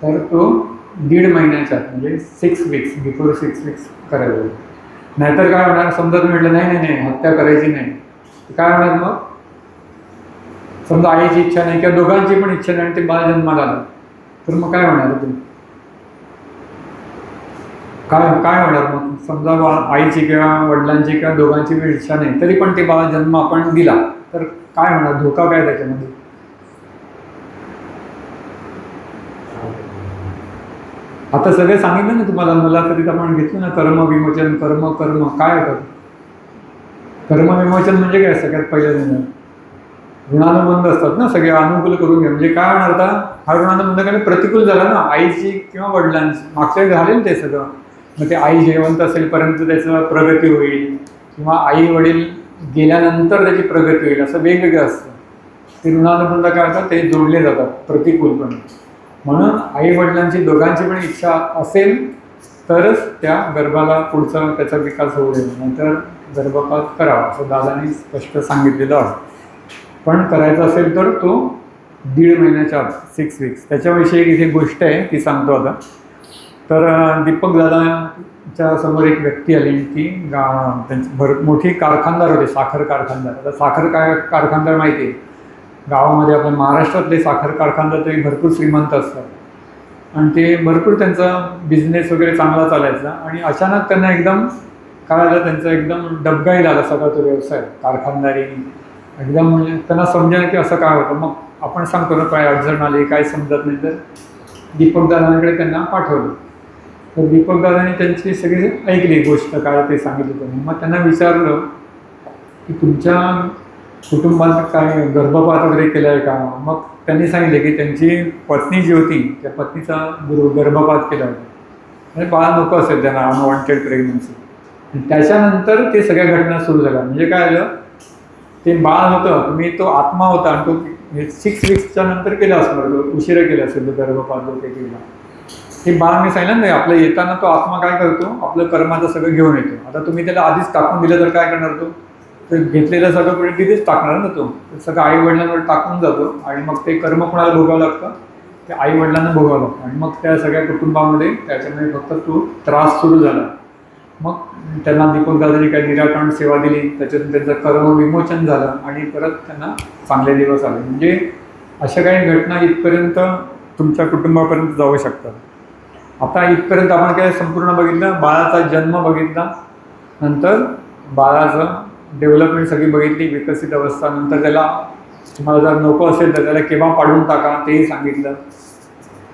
तर तो दीड महिन्याच्या म्हणजे 6 वीक्स, बिफोर 6 वीक्स करायला. नाहीतर काय होणार, समजा तुम्ही म्हटलं नाही नाही नाही हत्या करायची नाही, तर काय होणार मग, समजा आईची इच्छा नाही किंवा दोघांची पण इच्छा नाही आणि ते बाळ जन्माला आलं, तर मग काय होणार, तुम्ही काय होणार मग, समजा आईची किंवा वडिलांची किंवा दोघांची पण इच्छा नाही तरी पण ते बाळ जन्म आपण दिला, तर काय होणार, धोका काय त्याच्यामध्ये. आता सगळे सांगितलं ना तुम्हाला, मुलाखतीत आपण घेतलं ना, कर्म विमोचन, कर्म कर्म काय होतं, कर्म विमोचन म्हणजे काय, सगळ्यात पहिलं ऋणानुबंध असतात ना, सगळे अनुकूल करून घ्या. म्हणजे काय होणार, आता हा ऋणानुबंध काय प्रतिकूल झाला ना, आईची किंवा वडिलांची, मागच्या झालेलं ते सगळं. मग ते आई जिवंत असेलपर्यंत त्याचं प्रगती होईल, किंवा आई वडील गेल्यानंतर त्याची प्रगती होईल, असं वेगवेगळं असतं. ते ऋणानुबंध काय होतात, ते जोडले जातात प्रतिकूलपणे. म्हणून आई वडिलांची दोघांची पण इच्छा असेल तरच त्या गर्भाला पुढचा त्याचा विकास होऊ नये, नंतर गर्भपात करावा, असं दादांनी स्पष्ट सांगितलेलं आहे. पण करायचं असेल तर तो दीड महिन्याच्या आत, 6 वीक्स. त्याच्याविषयी इथे गोष्ट आहे ती सांगतो आता. तर दीपक दादाच्या समोर एक व्यक्ती आली, ती त्यांची मोठी कारखानदार होते, साखर कारखानदार. आता साखर कारखानदार माहिती आहे, गावामध्ये आपण महाराष्ट्रातले साखर कारखानदार तरी भरपूर श्रीमंत असतात, आणि ते भरपूर त्यांचा बिझनेस वगैरे चांगला चालायचा. आणि अचानक त्यांना एकदम काय झालं, त्यांचा एकदम डबघाईला आला सगळा तो व्यवसाय कारखानदारी. एकदम म्हणजे त्यांना समजेल की असं काय होतं. मग आपण सांगतो ना, काय अडचण आली, काय समजत नाही, तर दीपकदादांकडे त्यांना पाठवलं. तर दीपकदादांनी त्यांची सगळी ऐकली गोष्ट, काय ते सांगितलं त्यांनी. मग त्यांना विचारलं की तुमच्या कुटुंबात काय गर्भपात वगैरे केला आहे का. मग त्यांनी सांगितले की त्यांची पत्नी जी होती, त्या पत्नीचा गर्भपात केला होता, म्हणजे बाळ नको असेल त्यांना, अनवॉन्टेड प्रेग्नन्सी. त्याच्यानंतर ते सगळ्या घटना सुरू झाल्या. म्हणजे काय आलं, ते बाळ होतं, तुम्ही तो आत्मा होता, आणि तो 6 वीक्सच्या नंतर केला असणार, तो उशिरा केला असेल तो गर्भपात जो काही केला. ते बाळ मी सांगितलं नाही, आपलं येताना तो आत्मा काय करतो, आपलं कर्माचं सगळं घेऊन येतो. आता तुम्ही त्याला आधीच टाकून दिलं तर काय करणार, तो तर घेतलेलं सगळं पुढे तिथेच टाकणार ना, तो सगळं आई वडिलांवर टाकून जातो. आणि मग ते कर्म कोणाला भोगावं लागतं, ते आई वडिलांना भोगावं लागतं. आणि मग त्या सगळ्या कुटुंबामध्ये त्याच्यामध्ये फक्त तो त्रास सुरू झाला. मग त्यांना दीपकदादांनी काही निराकरण सेवा दिली, त्याच्यातून त्यांचं कर्म विमोचन झालं, आणि परत त्यांना चांगले दिवस आले. म्हणजे अशा काही घटना इथपर्यंत तुमच्या कुटुंबापर्यंत जाऊ शकतात. आता इथपर्यंत आपण काय संपूर्ण बघितलं, बाळाचा जन्म बघितला, नंतर बाळाचं डेव्हलपमेंट सगळी बघितली, विकसित अवस्था. नंतर त्याला तुम्हाला जर नको असेल तर त्याला केव्हा पाडून टाका तेही सांगितलं.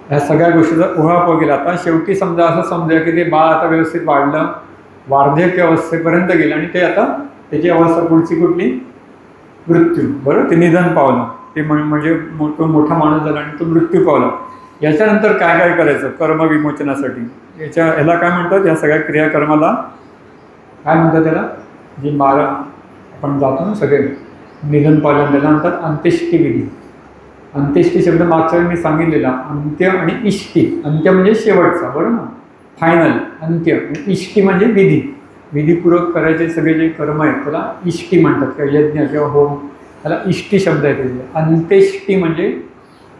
ह्या सगळ्या गोष्टीचा उहापोह केला. आता शेवटी समजा असं समजा की ते बाळ आता व्यवस्थित वाढलं, वार्धक्य अवस्थेपर्यंत गेलं, आणि ते आता त्याची अवस्था पुढची कुठली, मृत्यू. बरं, ते निधन पावलं, ते म्हणजे मोठा माणूस झाला आणि तो मृत्यू पावला. याच्यानंतर काय काय करायचं कर्म विमोचनासाठी, ह्याला काय म्हणतात, या सगळ्या क्रियाकर्माला काय म्हणतात, त्याला जी 12 आपण जातो ना सगळे निधन पालन, त्याला म्हणतात अंत्येष्टिविधी. अंत्येष्टी शब्द मागच्या वेळी मी सांगितलेला, अंत्य आणि इष्टी. अंत्य म्हणजे शेवटचा, बरोबर ना, फायनल अंत्य. इष्टी म्हणजे विधी, विधीपूर्वक करायचे सगळे जे कर्म आहेत त्याला इष्टी म्हणतात, किंवा यज्ञ किंवा होम, त्याला इष्टी शब्द आहे त्याचे. अंत्येष्टी म्हणजे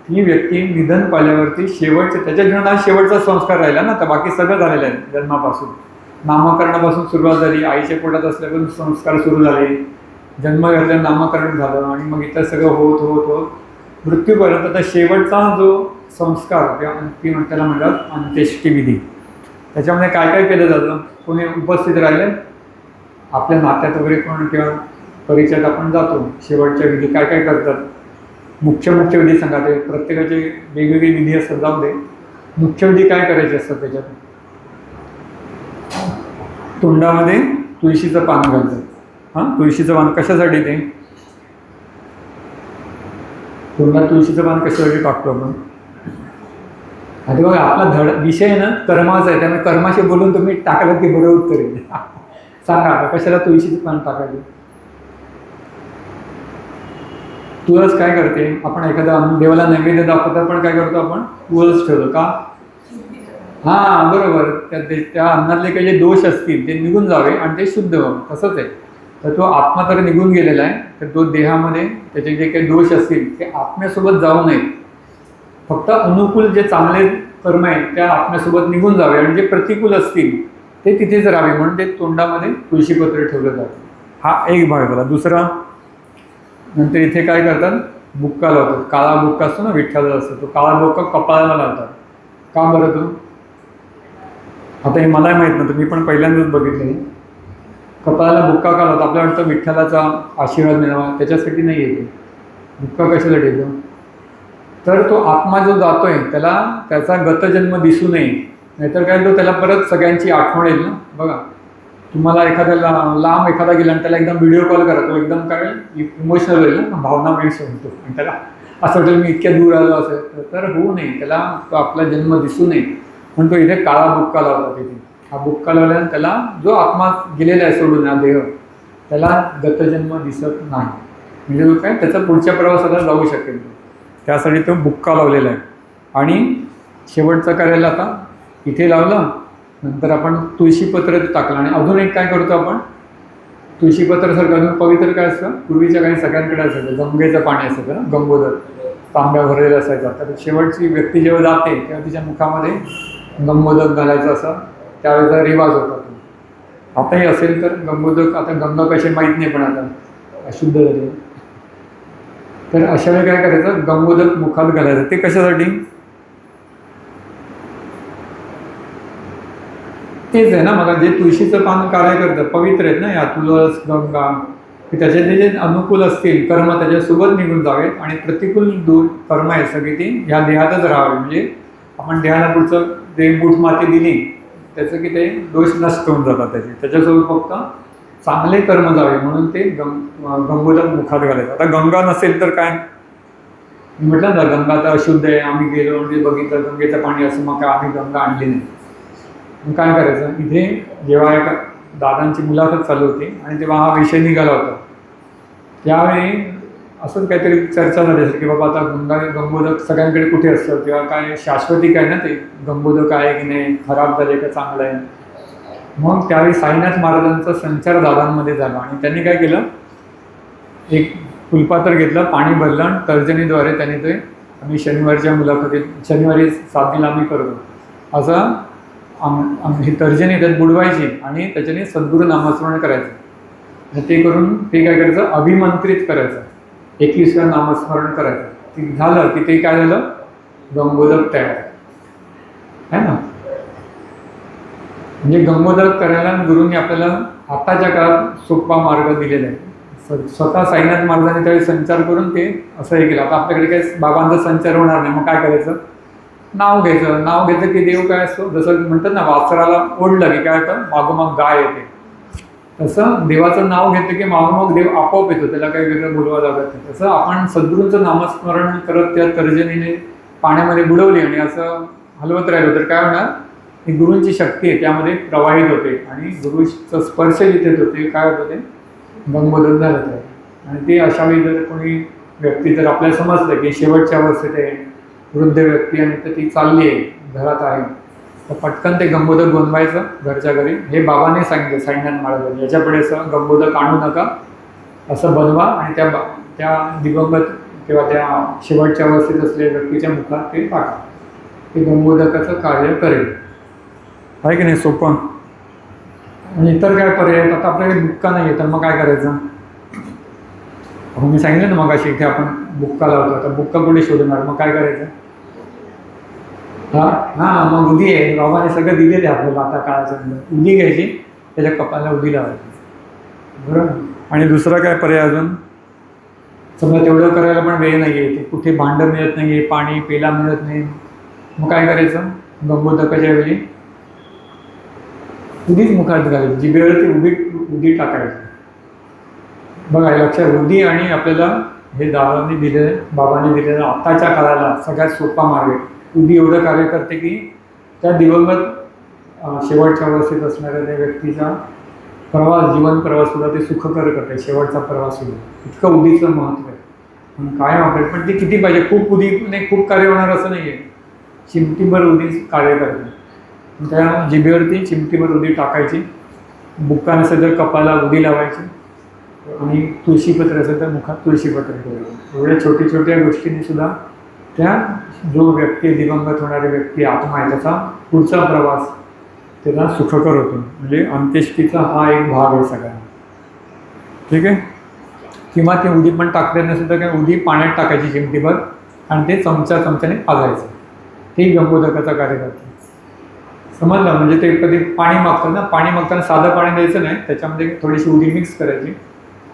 ही व्यक्ती निधन पाल्यावरती शेवटचे, त्याच्या जीवनात शेवटचा संस्कार राहिला ना, तर बाकी सगळं झालेलं आहे. जन्मापासून नामकरणापासून सुरुवात झाली, आईच्या पोटात असल्यापासून संस्कार सुरू झाले, जन्म घातल्यावर नामकरण झालं, आणि मग इतर सगळं होत होत होत मृत्यूपर्यंत. आता शेवटचा जो संस्कार किंवा अंतिम त्याला म्हणतात अंत्येष्टिविधी. त्याच्यामध्ये काय काय केलं जातं, कोणी उपस्थित राहिले, आपल्या नात्यात वगैरे कोण किंवा परिचयात आपण जातो, शेवटच्या विधी काय काय करतात. मुख्य विधी सांगा, ते प्रत्येकाचे वेगवेगळे विधी असतात, जाऊ दे. मुख्य विधी काय करायचे असतात त्याच्यात, तोंडामध्ये तुळशीचं पान घालतात. हां, तुळशीचं पान कशासाठी, ते तोंडात तुळशीचं पान कशासाठी टाकतो आपण. आता बघा, आपला विषय ना कर्माचा आहे, त्यामुळे कर्माशी बोलून तुम्ही टाकलं की बरं उत्तर येईल. सांगा कशाला तुळशीचं पान टाकायचं. तुळस काय करते, आपण एखादा देवाला नैवेद्य दाखवता पण काय करतो आपण, तुळस ठेवतो का. हां बरोबर, त्या अन्नातले काही जे दोष असतील ते निघून जावे आणि ते शुद्ध व्हावं, तसंच आहे. तर तो आत्मा तर निघून गेलेला आहे, तर तो देहामध्ये त्याचे जे काही दोष असतील ते आत्म्यासोबत जाऊ नयेत. फक्त अनुकूल जे चांगले कर्म आहेत त्या आत्म्यासोबत निघून जावे, आणि जे प्रतिकूल असतील ते तिथेच राहावे, म्हणून ते तोंडामध्ये तुळशीपत्र ठेवलं जातं. हा एक भाग झाला. दुसरा, नंतर इथे काय करतात, बुक्का लावतात. काळा बुक्का असतो ना, विठ्ठलाचा असतो, तो काळा बुक्का कपाळाला लावतात. का बरं तो, आता हे मलाही माहीत नव्हतं, मी पण पहिल्यांदाच बघितलं. कपाळाला बुक्का का लावतात, आपल्याला वाटतं विठ्ठलाचा आशीर्वाद मिळावा, त्याच्यासाठी नाही येते. बुक्का कशासाठी येतो, तर तो आत्मा जो जातोय त्याला त्याचा गतजन्म दिसू नये, नाहीतर काय, तो त्याला परत सगळ्यांची आठवण येईल ना. बघा, तुम्हाला एखाद्याला लांब एखादा गेला आणि त्याला एकदम व्हिडिओ कॉल करा, तो एकदम काय इमोशनल होईल ना, भावना मिक्स होतो, आणि त्याला असं वाटेल मी इतक्या दूर आलो असेल, तर होऊ नये, त्याला तो आपला जन्म दिसू नये म्हणून तो इथे काळा बुक्का लावतात. तिथे हा बुक्का लावल्यानं त्याला जो आत्मा गेलेला आहे सोडून हा देह, त्याला गतजन्म दिसत नाही, म्हणजे तो काय त्याचा पुढच्या प्रवासाला जाऊ शकेल, त्यासाठी तो बुक्का लावलेला आहे. आणि शेवटचं करायला आता इथे लावलं, नंतर आपण तुळशीपत्र टाकलं, आणि अजून एक काय करतो आपण, तुळशीपत्रासारखं अजून पवित्र काय असतं, पूर्वीच्या काही सगळ्यांकडे असायचं गंगेचं पाणी असायचं ना, गंगोदर तांब्या भरलेलं असायचं. तर शेवटची व्यक्ती जेव्हा जाते तेव्हा तिच्या मुखामध्ये गंगोदक घालायचं असं त्यावेळेचा रिवाज होता तो. आताही असेल तर गंगोदक, आता गंगा कसे माहीत नाही पण आता अशुद्ध झाले, तर अशा वेळी काय करायचं, गंगोदक मुखात घालायचं. ते कशासाठी, तेच आहे ना, मला जे तुळशीचं पान कार्य करतं, पवित्र आहेत ना या तुळस गंगा, की त्याचे जे अनुकूल असतील कर्म त्याच्यासोबत निघून जावेत, आणि प्रतिकूल कर्म आहे सगळी ती ह्या देहातच राहावे. म्हणजे आपण देहाला पुढचं जे बूट माती दिली त्याचं की ते दोष नष्ट होऊन जातात त्याच्यासोबत फक्त चांगले कर्म जावे म्हणून ते गंगोदक मुखात घालायचं. आता गंगा नसेल तर काय, मी म्हटलं ना गंगा तर अशुद्ध आहे, आम्ही गेलो म्हणजे बघितलं गंगेचं पाणी असं, मग काय आम्ही गंगा आणली नाही. मग काय करायचं, इथे जेव्हा एका दादांची मुलाखत चालू होती आणि तेव्हा हा विषय निघाला होता, त्यावेळी असंच काहीतरी चर्चा झाली असेल की बाबा आता गंगोदक सगळ्यांकडे कुठे असतं, किंवा काय शाश्वती काय ना ते गंगोदक आहे की नाही, खराब झाले का चांगलं आहे. मग त्यावेळी साईनाथ महाराजांचा संचार दादांमध्ये झाला, आणि त्यांनी काय केलं, एक फुलपात्र घेतलं, पाणी भरलं, आणि तर्जनीद्वारे त्यांनी ते, आम्ही शनिवारच्या मुलाखतीत शनिवारी 7 दिवस आम्ही करतो असं, ही तर्जनी त्यात बुडवायची आणि त्याच्याने सद्गुरू नामस्मरण करायचं. ते करून ते काय करायचं, अभिमंत्रित करायचं, 21 वेळा नामस्मरण करायचं. ते झालं की ते काय झालं, गंगोदक तयार आहे ना. म्हणजे गंगोदक करायला गुरूंनी आपल्याला आताच्या काळात सोपा मार्ग दिलेला आहे. स्वतः साईनाथ महाराजांनी त्यावेळी संचार करून ते असं हे केलं. आता आपल्याकडे काही बाबांचा संचार होणार नाही, मग काय करायचं, नाव घ्यायचं. नाव घेतलं की देव काय असतो, जसं म्हणतात ना वासराला ओढलं की काय होतं, मागोमाग गाय येते, तसं देवाचं नाव घेतलं की मागोमाग देव आपोआप येतो, त्याला काही वेगळं बोलवा लागत नाही. तसं आपण सद्गुरूंचं नामस्मरण करत त्या तर्जनीने पाण्यामध्ये बुडवली आणि असं हलवत राहिलो तर काय होणार, ही गुरूंची शक्ती आहे, त्यामध्ये प्रवाहित होते आणि गुरुचं स्पर्श जिथे होते काय होतं ते गंगोदक झालं ते. आणि ते अशा वेळी जर कोणी व्यक्ती जर आपल्याला समजलं की शेवटच्या अवस्थेत आहे, वृद्ध व्यक्ती आणि तर ती चालली आहे, घरात आहे, तर पटकन ते गंगोदक बनवायचं घरच्या घरी. हे बाबाने सांगितलं साईनाथ महाराजांनी, याच्यापुढे असं गंगोदक आणू नका, असं बनवा आणि त्या दिवंगत किंवा त्या शेवटच्या अवस्थेत असलेल्या व्यक्तीच्या मुखात ते टाका. ते गंगोदकाचं कार्य करेल. आहे की नाही सोपं. आणि इतर काय पर्याय आहेत? आता आपल्याकडे बुक्का नाही आहे, तर मग काय करायचं? हो, मी सांगितलं ना मग अशी इथे आपण बुक्का लावतो, आता बुक्का कुठे शोधणार? मग काय करायचं? हां मग उदी आहे, बाबाने सगळं दिलेलं आहे आपल्याला आता काळाचं. उदी घ्यायची, त्याच्या कपाला उदी लावायची, बरोबर. आणि दुसरा काय पर्याय अजून? समजा तेवढं करायला पण वेळ नाही आहे, कुठे भांडं मिळत नाही आहे, पाणी पेला मिळत नाही, मग काय करायचं? गंगोदकाच्या वेळी उदीच मुखात घालायची, जिभेवरती उदी टाकायची. बघा लक्षात, उदी आणि आपल्याला हे दादांनी दिले, बाबांनी दिलेलं आत्ताच्या काळाला सगळ्यात सोपा मार्ग आहे. उदी एवढं कार्य करते की त्या दिवंगत शेवटच्या अवस्थेत असणाऱ्या त्या व्यक्तीचा प्रवास, जीवन प्रवाससुद्धा ते सुखकर करते, शेवटचा प्रवाससुद्धा. इतकं उदीचं महत्त्व आहे. म्हणून काय वापरेल, पण ते किती पाहिजे? खूप उदीने खूप कार्य होणार असं नाही आहे. चिमटीभर उदी कार्य करते. त्या जिभेवरती चिमटीभर उदी टाकायची, बुक्का नसेल तर कपाला उदी लावायची, आणि तुळशीपत्र असेल तर मुखात तुळशीपत्र ठेवायचं. एवढ्या छोट्या छोट्या गोष्टींनी सुद्धा त्या जो व्यक्ती दिवंगत होणारी व्यक्ती आत्मा आहे त्याचा पुढचा प्रवास त्याला सुखकर होतो. म्हणजे अंत्येष्टीचा हा एक भाग आहे सगळा. ठीक आहे. किंवा ते उदी पण टाकले नसेल तर काय, उदी पाण्यात टाकायची चिमटीभर आणि ते चमच्याने पाजायचं. ते गंगोदकाचा कार्य करतं. समजलं? म्हणजे ते कधी पाणी मागतं ना, पाणी मागताना साधं पाणी द्यायचं नाही, त्याच्यामध्ये थोडीशी उदी मिक्स करायची.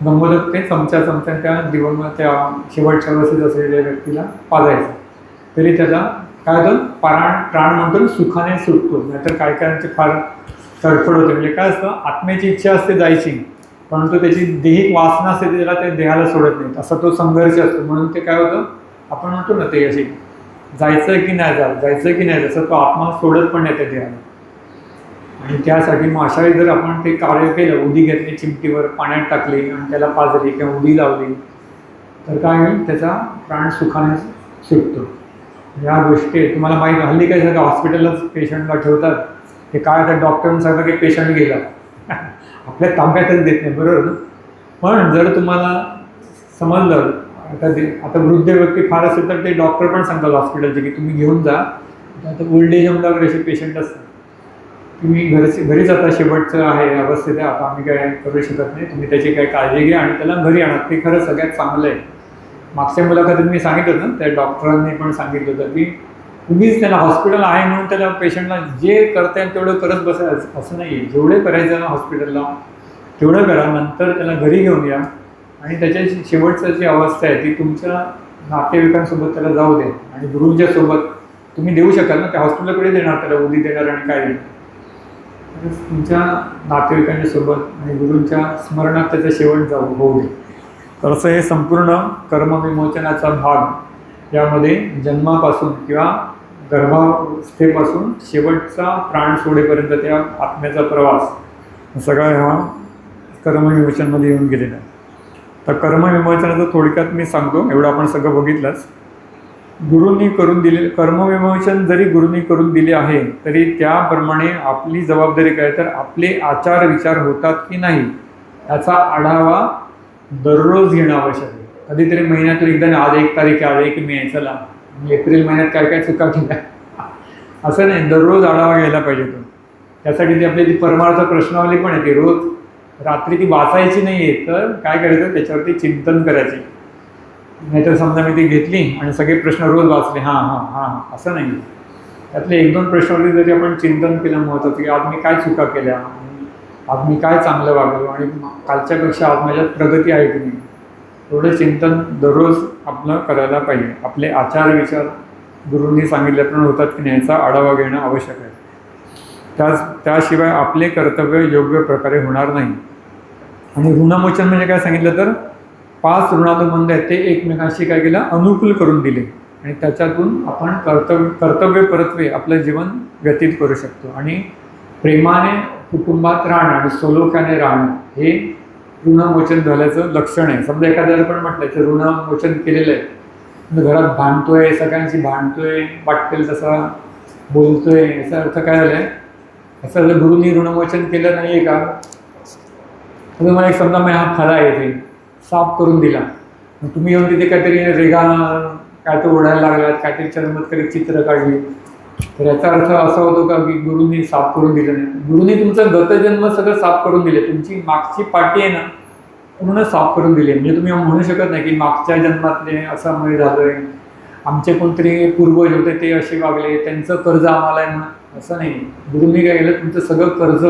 गंगोदक ते चमच्याने त्या त्या शेवटच्या अवस्थेत असलेल्या व्यक्तीला पाजायचं. तरी त्याला काय होतं, प्राण म्हणतो सुखाने सुटतो. नाहीतर काय कायांचे फार तडफड होते. म्हणजे काय असतं, आत्म्याची इच्छा असते जायची, परंतु त्याची देहिक वासना असते, त्याला ते देहाला सोडत नाही. असा तो संघर्ष असतो. म्हणून ते काय होतं, आपण म्हणतो ना ते अशी जायचं की नाही जायचं की नाही, जसं तो आत्मा सोडत पण नाही त्या देहाला. आणि त्यासाठी मग अशा वेळी जर आपण ते कार्य केलं, उदी घेतली चिमटीवर, पाण्यात टाकली आणि त्याला पाजली किंवा उदी लावली, तर काय होईल, त्याचा प्राण सुखाने सुटतो. या गोष्टी तुम्हाला माहीत. हल्ली काय झालं, हॉस्पिटललाच पेशंटला ठेवतात. ते काय आता डॉक्टरांनी सांगतं की पेशंट गेला, आपल्या ताब्यातच देत नाही, बरोबर. पण जर तुम्हाला समजलं, आता वृद्ध व्यक्ती फार असेल तर ते डॉक्टर पण सांगतात हॉस्पिटलचे की तुम्ही घेऊन जा. आता ओल्ड एज होमला वगैरे असे पेशंट असतात, तुम्ही घरीच आता शेवटचं आहे अवस्थेत आहे, आता आम्ही काय करू शकत नाही, तुम्ही त्याची काय काळजी घ्या आणि त्याला घरी आणा. ते खरं सगळ्यात चांगलं आहे. मागच्या मुलाखतीत मी सांगितलं ना, त्या डॉक्टरांनी पण सांगितलं होतं की उगीच त्याला हॉस्पिटल आहे म्हणून त्याला पेशंटला जे करता येईल तेवढं करत बसायचं असं नाही आहे. जेवढे करायचं ना हॉस्पिटलला तेवढं करा, नंतर त्याला घरी घेऊन या आणि त्याच्या शेवटचं जी अवस्था आहे ती तुमच्या नातेवाईकांसोबत त्याला जाऊ दे. आणि गुरूंच्या सोबत तुम्ही देऊ शकाल ना, त्या हॉस्पिटलकडे देणार, त्याला उदी देणार आणि काय देणार, तुमच्या नातेवाईकांच्या सोबत आणि गुरूंच्या स्मरणात त्याचं शेवट होऊ दे. तर असं हे संपूर्ण कर्मविमोचनाचा भाग, यामध्ये जन्मापासून किंवा गर्भावस्थेपासून शेवटचा प्राण सोडेपर्यंत त्या आत्म्याचा प्रवास सगळा ह्या कर्मविमोचनमध्ये येऊन गेलेला आहे. तर कर्मविमोचनाचं थोडक्यात मी सांगतो, एवढं आपण सगळं बघितलंच. गुरूंनी करून दिले कर्मविमोचन जरी गुरूंनी करून दिले आहे तरी त्याप्रमाणे आपली जबाबदारी काय, तर आपले आचार विचार होतात की नाही याचा आढावा दररोज घेणं आवश्यक आहे. कधीतरी महिन्यातून एकदा, आज 1 तारीख आहे, आज 1 मे, चला एप्रिल महिन्यात काय काय चुका केल्या असं नाही, दररोज आढावा घ्यायला पाहिजे तो. त्यासाठी ती आपली ती परमार्थ प्रश्नावली पण येते, रोज रात्री ती वाचायची नाही आहे, तर काय करायचं, त्याच्यावरती चिंतन करायचे. नाहीतर समजा मी ती घेतली आणि सगळे प्रश्न रोज वाचले, हां हां हां असं नाही. त्यातले 1-2 प्रश्नावरती जरी आपण चिंतन केलं महत्त्वाचं की आज मी काय चुका केल्या, आज मी काय चांगलं वागलो आणि कालच्यापेक्षा आज माझ्यात प्रगती आहे की नाही, एवढं चिंतन दररोज आपलं करायला पाहिजे. आपले आचार विचार गुरूंनी सांगितल्याप्रमाणे होतात की नाही याचा आढावा घेणं आवश्यक आहे. त्याशिवाय आपले कर्तव्य योग्य प्रकारे होणार नाही. आणि ऋणमोचन म्हणजे काय सांगितलं तर 5 ऋणानुबंध आहेत ते एकमेकांशी काय केलं, अनुकूल करून दिले. आणि त्याच्यातून आपण कर्तव्यपरत्वे आपलं जीवन व्यतीत करू शकतो. आणि प्रेमाने कुटुंबात राहणं आणि सलोख्याने राहणं हे ऋणमोचन झाल्याचं लक्षण आहे. समजा एखाद्याला पण म्हटलं की ऋणमोचन केलेलं आहे, म्हणजे घरात भांडतोय, सगळ्यांशी भांडतोय, वाटेल तसा बोलतोय, याचा अर्थ काय झाला आहे? असं जर गुरुंनी ऋणमोचन केलं नाही आहे का? तर मला एक समजा मी हा फळा आहे ते साफ करून दिला, मग तुम्ही येऊन तिथे काहीतरी रेगा काय तर ओढायला लागलात, काहीतरी चमत्कारिक चित्र काढली, तर याचा अर्थ असा होतो का की गुरुंनी साफ करून दिलं नाही? गुरुंनी तुमचं गतजन्म सगळं साफ करून दिले, तुमची मागची पाठी आहे ना पूर्ण साफ करून दिली. म्हणजे तुम्ही म्हणू शकत नाही की मागच्या जन्मातले असं आम्ही झालोय, आमचे कोणतरी पूर्वज होते ते असे वागले, त्यांचं कर्ज आम्हाला आहे म्हणून, असं नाही. गुरुंनी काय केलं, तुमचं सगळं कर्ज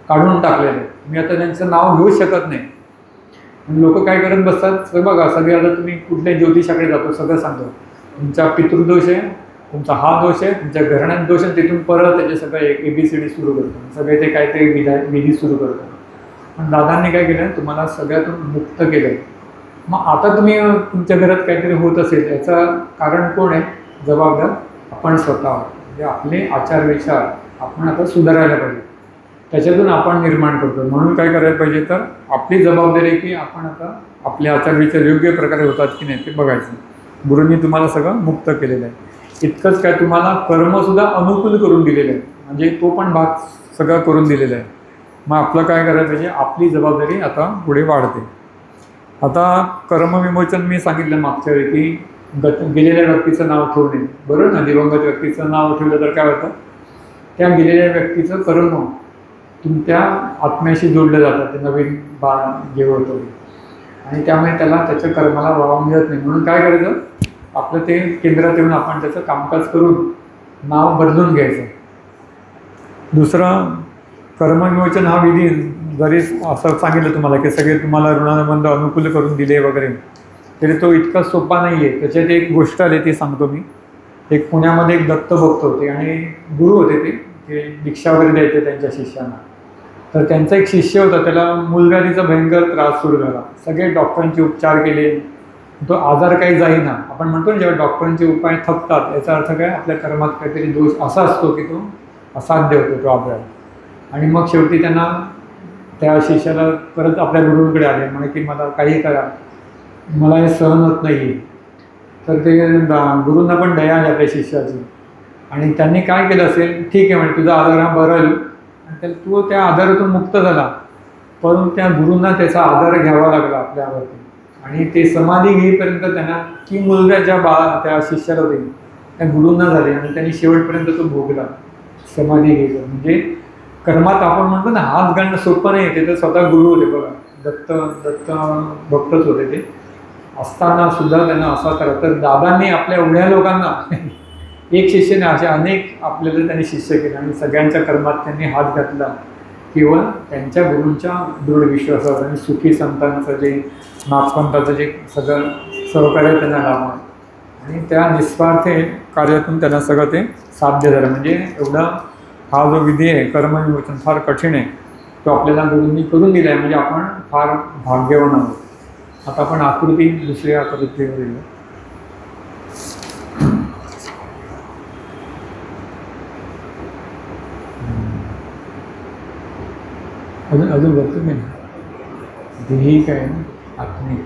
काढून टाकलेलं आहे. मी आता त्यांचं नाव घेऊ शकत नाही. लोक काय करत बसतात, बघा सगळे आता तुम्ही कुठल्या ज्योतिषाकडे जातो, सगळं सांगतो तुमचा पितृदोष आहे, तुमचा हा दोष आहे, तुमच्या घराण्यात दोष आहे, तिथून परत त्याचे सगळं ABCD सुरू करतो, सगळे ते काय ते विधी सुरू करतो. पण दादांनी काय केलं, तुम्हाला सगळ्यातून मुक्त केलं. मग आता तुम्ही तुमच्या घरात काहीतरी होत असेल, याचं कारण कोण आहे? जबाबदार आपण स्वतः आहोत. म्हणजे आपले आचार विचार आपण आता सुधारायला पाहिजे, त्याच्यातून आपण निर्माण करतो. म्हणून काय करायला पाहिजे, तर आपली जबाबदारी आहे की आपण आता आपले आचार विचार योग्य प्रकारे होतात की नाही ते बघायचं. गुरूंनी तुम्हाला सगळं मुक्त केलेलं आहे. इतकंच काय, तुम्हाला कर्मसुद्धा अनुकूल करून दिलेलं आहे, म्हणजे तो पण भाग सगळा करून दिलेला आहे. मग आपलं काय करायला पाहिजे, आपली जबाबदारी आता पुढे वाढते. आता कर्मविमोचन मी सांगितलं मागच्या वेळी की गेलेल्या व्यक्तीचं नाव ठेवणे, बरोबर ना? दिवंगत व्यक्तीचं नाव ठेवलं तर काय होतं, त्या गेलेल्या व्यक्तीचं कर्म तुमच्या आत्म्याशी जोडलं जातं, ते नवीन जे होतं, आणि त्यामुळे त्याला त्याच्या कर्माला वाव मिळत नाही. म्हणून काय करायचं, आपलं ते केंद्रात येऊन आपण त्याचं कामकाज करून नाव बदलून घ्यायचं. दुसरं, कर्मविमोचन हा विधी जरी असं सांगितलं तुम्हाला की सगळे तुम्हाला ऋणानुबंध अनुकूल करून दिले वगैरे, तरी तो इतका सोपा नाही आहे. त्याच्यात एक गोष्ट आली ती सांगतो मी. एक पुण्यामध्ये एक दत्तभक्त होते आणि गुरु होते ते दीक्षा वगैरे द्यायचे त्यांच्या शिष्यांना. तर त्यांचा एक शिष्य होता, त्याला मूलव्याधीचा भयंकर त्रास सुरू झाला. सगळे डॉक्टरांचे उपचार केले, तो आजार काही जाईना. आपण म्हणतो ना, जेव्हा डॉक्टरांचे उपाय थकतात, याचा अर्थ काय, आपल्या कर्मात काहीतरी दोष असा असतो की तो असाध्य होतो तो आजार. आणि मग शेवटी त्यांना त्या शिष्याला परत आपल्या गुरुंकडे आले, म्हणे की मला काही करा, मला हे सहन होत नाही. तर ते गुरूंना पण दया आली आपल्या शिष्याची, आणि त्यांनी काय केलं असेल, ठीक आहे म्हणे तुझा आजार हा बरा होईल, आणि तो त्या आजारातून मुक्त झाला. परंतु त्या गुरूंना त्याचा आधार घ्यावा लागला आपल्यावरती, आणि ते समाधी घेईपर्यंत त्यांना की मुलगा ज्या त्या शिष्याला होते त्या गुरूंना झाले, आणि त्यांनी शेवटपर्यंत तो भोगला समाधी घ्यायचं. म्हणजे कर्मात आपण म्हणतो ना, हात घालणं सोपं नाही. ते तर स्वतः गुरु होते बघा, दत्त भक्तच होते. ते असताना सुद्धा त्यांना असा करा. तर दादांनी आपल्या एवढ्या लोकांना एक शिष्याने असे अनेक आपल्याला त्यांनी शिष्य केले, आणि सगळ्यांच्या कर्मात त्यांनी हात घातला केवळ त्यांच्या गुरूंच्या दृढ विश्वासावर. आणि सुखी संतांचं जे नाथपंथाचं जे सगळं सहकार्य त्यांना लाभलं, आणि त्या निस्वार्थ कार्यातून त्यांना सगळं ते साध्य झालं. म्हणजे एवढा हा जो विधी आहे कर्मविमोचन फार कठीण आहे, तो आपल्याला गुरूंनी करून दिला आहे. म्हणजे आपण फार भाग्यवान आहोत. आता आपण दुसऱ्या आकृतीवर येऊ. अजून बघतो मी देही काय आत्मिक.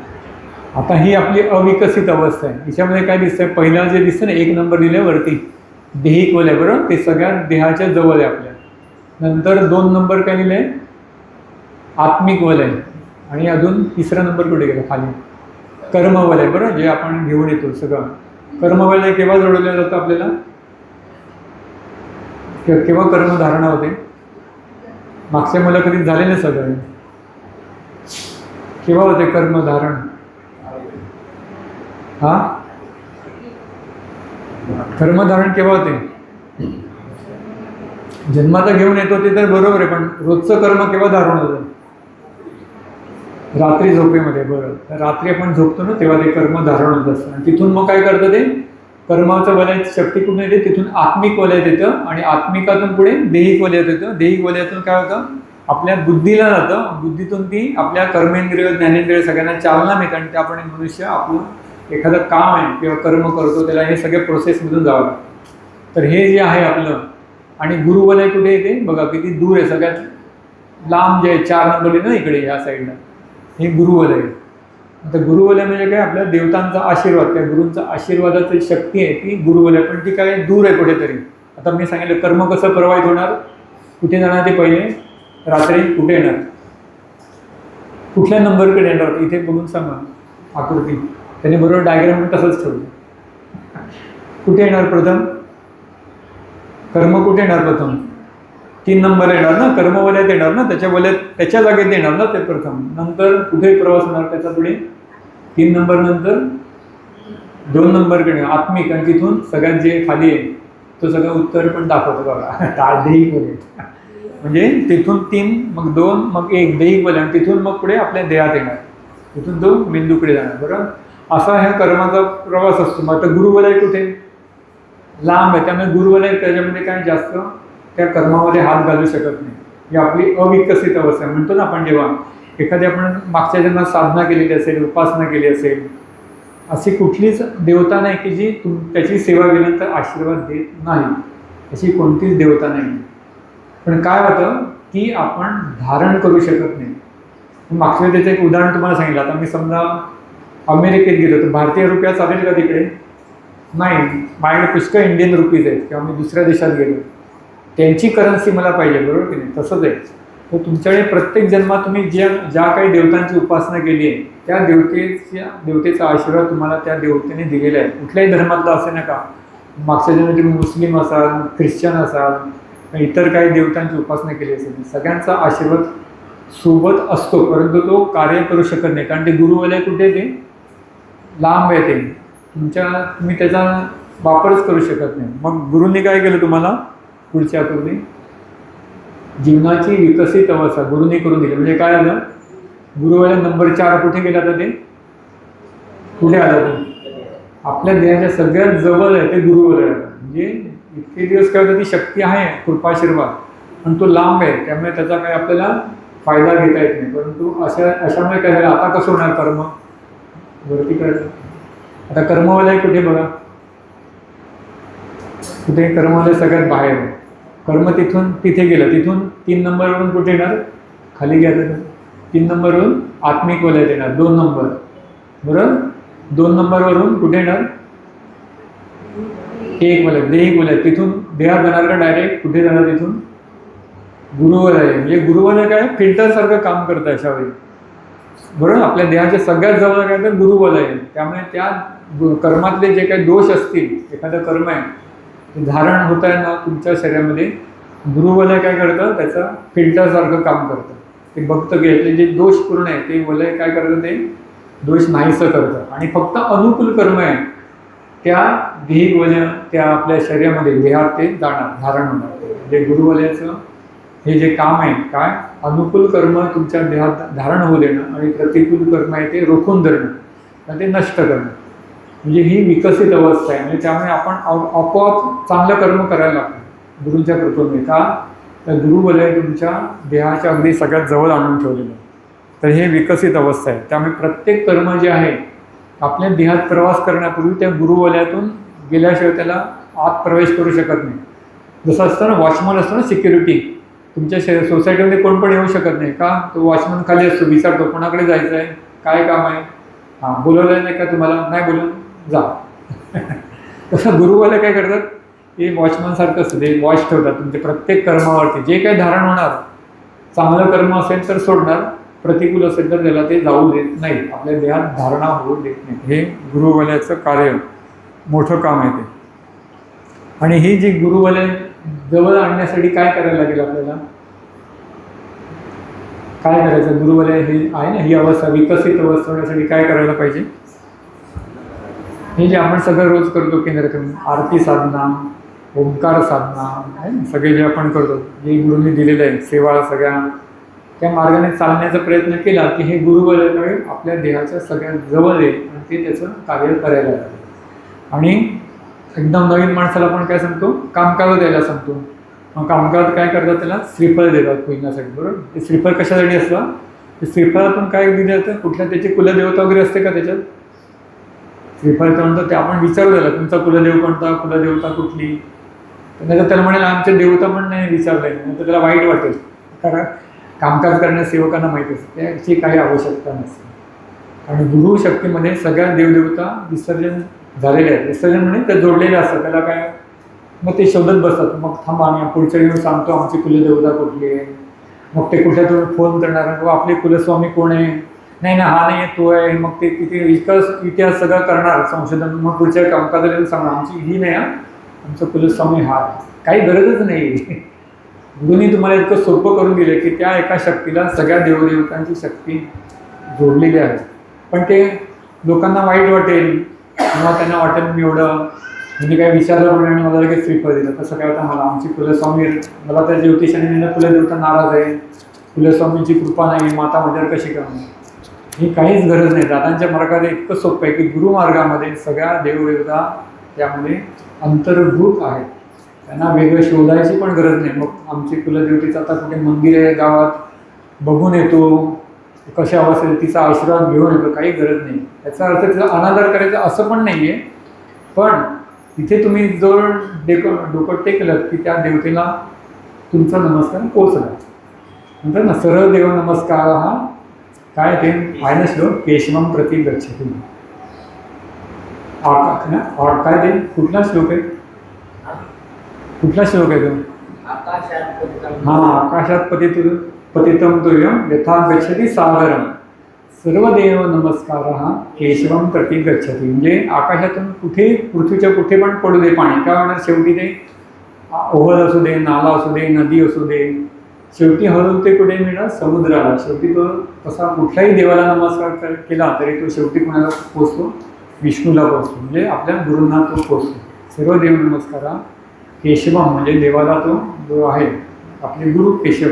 आता ही आपली अविकसित अवस्था आहे. याच्यामध्ये काय दिसतंय, पहिला जे दिसतं ना, 1 नंबर दिले वरती देहिक वलय, बरोबर, ते सगळ्यात देहाच्या जवळ आहे आपल्या. नंतर 2 नंबर काय दिले, आत्मिक वलय, आणि अजून 3रा नंबर कुठे गेला, खाली कर्मवलय, बरोबर, जे आपण घेऊन येतो सगळं. कर्मवलय केव्हा जोडवलं जातं आपल्याला, केव्हा कर्मधारणा होते, मागच्या मुलाखतीत झालेलं सगळं. केव्हा होते कर्मधारण, हा कर्मधारण केव्हा होते, जन्माचा घेऊन येतो ते तर बरोबर आहे, पण रोजचं कर्म केव्हा धारण होतं, रात्री झोपेमध्ये. बरोबर, रात्री आपण झोपतो ना तेव्हा ते कर्म धारण होत असतं, आणि तिथून मग काय करतं, ते कर्माचं वलय शक्ती कुठून येते, तिथून आत्मिक वलयात येतं, आणि आत्मिकातून पुढे देहिक वलयात येतं. देहिक वलयातून काय होतं, आपल्या बुद्धीला जातं, बुद्धीतून ती आपल्या कर्मेंद्रिय ज्ञानेंद्रिय सगळ्यांना चालना मिळतं, आणि त्याप्रमाणे मनुष्य आपलं एखादं काम आहे किंवा कर्म करतो त्याला हे सगळे प्रोसेसमधून जावं लागतं. तर हे जे आहे आपलं, आणि गुरुवलय कुठे येते बघा, किती दूर आहे, सगळ्यात लांब जे आहे 4 नंबर ना इकडे या साईडला, हे गुरुवलय. आता गुरुवलय म्हणजे काय, आपल्या देवतांचा आशीर्वाद, त्या गुरूंचा आशीर्वादाची शक्ती आहे ती गुरुवलय, पण ती काय दूर आहे कुठेतरी. आता मी सांगितलं कर्म कसं प्रवाहित होणार, कुठे जाणार ते पहिले, रात्री कुठे येणार, कुठल्या नंबरकडे येणार इथे बघून सांगा आकृती, त्याने बरोबर डायग्राम तसंच ठेवलं. कुठे येणार प्रथम, कर्म कुठे येणार प्रथम, 3 नंबर येणार ना, कर्म वलयात येणार ना, त्याच्या जागेत येणार ना ते प्रथम. नंतर कुठे प्रवास होणार, त्याच्या पुढे 3 नंबर, नंतर 2 नंबरकडे आत्मिक, आणि तिथून सगळ्यात जे खाली आहे तो सगळं उत्तर पण दाखवतो बघा, देहिक वलय. म्हणजे तिथून 3, मग 2, मग 1 देहिक वलय, आणि तिथून मग पुढे आपल्या देहात येणार, तिथून तो बिंदूकडे जाणार. बरोबर, असा ह्या कर्माचा प्रवास असतो. मग आता गुरुवलय कुठे, लांब आहे, त्यामुळे गुरुवलय त्याच्यामध्ये काय जास्त त्या कर्मामध्ये हात घालू शकत नाही. ही आपली अविकसित अवस्था म्हणतो ना आपण. जेव्हा एखादी आपण मागच्या जन्मात साधना केलेली असेल, उपासना केली असेल, अशी कुठलीच देवता नाही की जी त्याची सेवा केल्यानंतर आशीर्वाद देत नाही, अशी कोणतीच देवता नाही. पण काय होतं की आपण धारण करू शकत नाही. मागच्या त्याचं एक उदाहरण तुम्हाला सांगितलं. आता मी समजा अमेरिकेत गेलो तर भारतीय रुपया चालेल का तिकडे, नाही, माझ्याकडे पुष्कळ इंडियन रुपीज आहेत, किंवा मी दुसऱ्या देशात गेलो त्यांची करन्सी मला पाहिजे, बरोबर की नाही. तसंच आहे. तर तुमच्याकडे प्रत्येक जन्मात तुम्ही ज्या काही देवतांची उपासना केली आहे त्या देवतेचा आशीर्वाद तुम्हाला त्या देवतेने दिलेला आहे. कुठल्याही धर्मातला असे नका, मागच्या जन्मात तुम्ही मुस्लिम असाल, ख्रिश्चन असाल, इतर काही देवतांची उपासना केली असेल, सगळ्यांचा आशीर्वाद सोबत असतो, परंतु तो कार्य करू शकत नाही. कारण ते गुरुवलय कुठे, ते लांब आहे, ते तुम्ही त्याचा वापरच करू शकत नाही. मग गुरूंनी काय केलं तुम्हाला, पुढच्या आकृती, जीवनाची विकसित अवस्था गुरुनी करून दिली. म्हणजे काय आलं, गुरुवलय नंबर 4 कुठे गेला तर ते कुठे आलं, ते आपल्या देहाच्या सगळ्यात जवळ आहे, ते गुरुवलय. म्हणजे इतके दिवस काय होतं, ती शक्ती आहे, कृपाशीर्वाद, पण तो लांब आहे, त्यामुळे त्याचा काही आपल्याला फायदा घेता येत नाही. परंतु अशामुळे काय झालं, आता कसं होणार कर्म, वरती करायचं. आता कर्मवलय कुठे बघा, कुठे कर्मवलय सगळ्यात बाहेर, कर्म तिथून तिथे गेलं, तिथून 3 नंबरवरून कुठे येणार, खाली घ्यायचं, 3 नंबरवरून आत्मिक वलयात येणार, 2 नंबर, बरोबर. 2 नंबरवरून कुठे येणार, 1 वलय, देहिक वलय, तिथून देहात जाणार का डायरेक्ट, कुठे जाणार, तिथून गुरुवलय. म्हणजे गुरुवलय काय फिल्टर सारखं काम करतं अशा वेळी, बरोबर. आपल्या देहाच्या सगळ्यात जवळ काय तर गुरुवलय आहे. त्यामुळे त्या कर्मातले जे काही दोष असतील, एखादं कर्म आहे ते धारण होत आहे ना तुमच्या शरीरामध्ये, गुरुवलय काय करतं, त्याचं फिल्टर सारखं काम करतं. ते बघतं की यातले जे दोष पूर्ण आहे ते वलय काय करतं, ते दोष नाहीसं करतं, आणि फक्त अनुकूल कर्म आहे त्या देहिक वलय त्या आपल्या शरीरामध्ये देहात ते जाणार, धारण होणार. म्हणजे गुरुवलयाचं हे जे काम आहे, काय अनुकूल कर्म तुमच्या देहात धारण होऊ देणं, आणि प्रतिकूल कर्म आहे ते रोखून धरणं, आणि ते नष्ट करणं. म्हणजे ही विकसित अवस्था आहे. म्हणजे त्यामुळे आपण आपोआप चांगलं कर्म करायला लागतो गुरूंच्या कृपेने. का तर गुरुवलय तुमच्या देहाच्या अगदी सगळ्यात जवळ आणून ठेवलेलं आहे. तर हे विकसित अवस्था आहे. त्यामुळे प्रत्येक कर्म जे आहे आपल्या देहात प्रवास करण्यापूर्वी त्या गुरुवलयातून गेल्याशिवाय त्याला आत प्रवेश करू शकत नाही. जसं असतं ना, वॉचमन असतो ना, सिक्युरिटी, तुमच्या सोसायटीमध्ये कोण पण येऊ शकत नाही. का, तो वॉचमन खाली असतो, विचारतो कोणाकडे जायचं आहे, काय काम आहे, हां बोलवलं नाही का तुम्हाला, नाही बोलून जा. तसं गुरुवलय काय करतात, हे वॉचमनसारखं असतं, ते वॉच ठेवतात तुमच्या प्रत्येक कर्मावरती. जे काही धारण होणार, चांगलं कर्म असेल तर सोडणार, प्रतिकूल असेल तर त्याला ते जाऊ देत नाही, आपल्या देहात धारणा होऊ देत नाही. हे गुरुवलयाचं कार्य, मोठं काम आहे ते. आणि ही जी गुरुवलय जवळ आणण्यासाठी काय करायला लागेल आपल्याला, काय करायचं, गुरुवलय हे आहे ना, ही अवस्था विकसित अवस्था होण्यासाठी काय करायला पाहिजे, हे जे आपण सगळं रोज करतो केंद्रातून, आरती साधना, ओंकार साधना आहे ना, सगळे जे आपण करतो, जे गुरूंनी दिलेलं आहे, सेवा, सगळ्या त्या मार्गाने चालण्याचा प्रयत्न केला की हे गुरुवलयामुळे आपल्या देहाच्या सगळ्यात जवळ येईल, आणि ते त्याचं कार्य करायला लागेल. आणि एकदम नवीन माणसाला आपण काय सांगतो, कामकाज द्यायला सांगतो. मग कामकाज काय करतात, त्याला श्रीफळ देतात पूजण्यासाठी, बरोबर. ते श्रीफळ कशासाठी असतं, ते श्रीफळातून काय दिलं जातं, कुठल्या त्याची कुलदेवता वगैरे असते का त्याच्यात, श्रीफळ तर म्हणतो ते आपण विचारू दिला तुमचा कुलदेव कोणता, कुलदेवता कुठली. तर त्याला म्हणेल आमच्या देवता पण नाही विचारलंय, तर त्याला वाईट वाटेल. कारण कामकाज करण्यास सेवकांना माहीत असते त्याची काही आवश्यकता नसते. आणि गुरु शक्तीमध्ये सगळ्या देवदेवता विसर्जन झालेले आहेत. विसर्जन म्हणजे त्या जोडलेले असतात, त्याला काय मग ते शोधत बसतात. मग थांबा आम्ही पुढच्या वेळी सांगतो आमची कुलदेवता कुठली आहे. मग ते कुठल्या फोन करणार व आपले कुलस्वामी कोण आहे, नाही ना हा नाही आहे तो आहे. मग ते किती इतिहास सगळं करणार संशोधन. मग पुढच्या कामकाजाला सांगणार आमची ही नाही हा, आमचा कुलस्वामी हा. काही गरजच नाही. गुरुनी तुम्हाला इतकं सोपं करून दिलं की त्या एका शक्तीला सगळ्या देवदेवतांची शक्ती जोडलेली आहे. पण ते लोकांना वाईट वाटेल किंवा त्यांना वाटेल मी एवढं म्हणजे काय विचारलं म्हणून आणि मला लगेच श्रीफळ दिलं. तसं काय होतं, मला आमची कुलस्वामी, मला त्या ज्योतिषाने दिलं कुलदेवता नाराज आहे, कुलस्वामींची कृपा नाही, माता मदर कशी करणार, ही काहीच गरज नाही. दादांच्या मार्गाने इतकं सोपं आहे की गुरुमार्गामध्ये सगळ्या देवदेवता त्यामध्ये अंतर्भूत आहेत. त्यांना वेगळं शोधायची पण गरज नाही. मग आमची कुलदेवतेचं आता कुठे मंदिर आहे गावात बघून येतो, कशा असेल तिचा आशीर्वाद घेऊन येतो, काही गरज नाही. याचा अर्थ तिचा अनादर करायचा असं पण नाही आहे. पण तिथे तुम्ही जर डोकं टेकलं की त्या देवतेला तुमचा नमस्कार पोचला. म्हणतात ना सरळ देव नमस्कार हा काय ते आहे ना श्लोक, केशवम प्रति गच्छति. काय ते कुठला श्लोक आहे, कुठला श्लोक आहे तो? हां, आकाशात पतितम तुर्यम यथा गच्छति सागरम सर्वदेव नमस्कार हा केशवम प्रति गच्छति. म्हणजे आकाशातून कुठे पृथ्वीच्या कुठे पण पडू दे पाणी, काय होणार शेवटी ते ओहळ असू दे, नाला असू दे, नदी असू दे, शेवटी हळू ते कुठे मिळणार समुद्राला. शेवटी तो तसा कुठल्याही देवाला नमस्कार केला तरी तो शेवटी कोणाला पोचतो, विष्णूला पोचतो. म्हणजे आपल्या गुरूंना तो पोचतो. सर्व देव नमस्कार हा केशवम म्हणजे देवाला तो जो आहे आपले गुरु केशव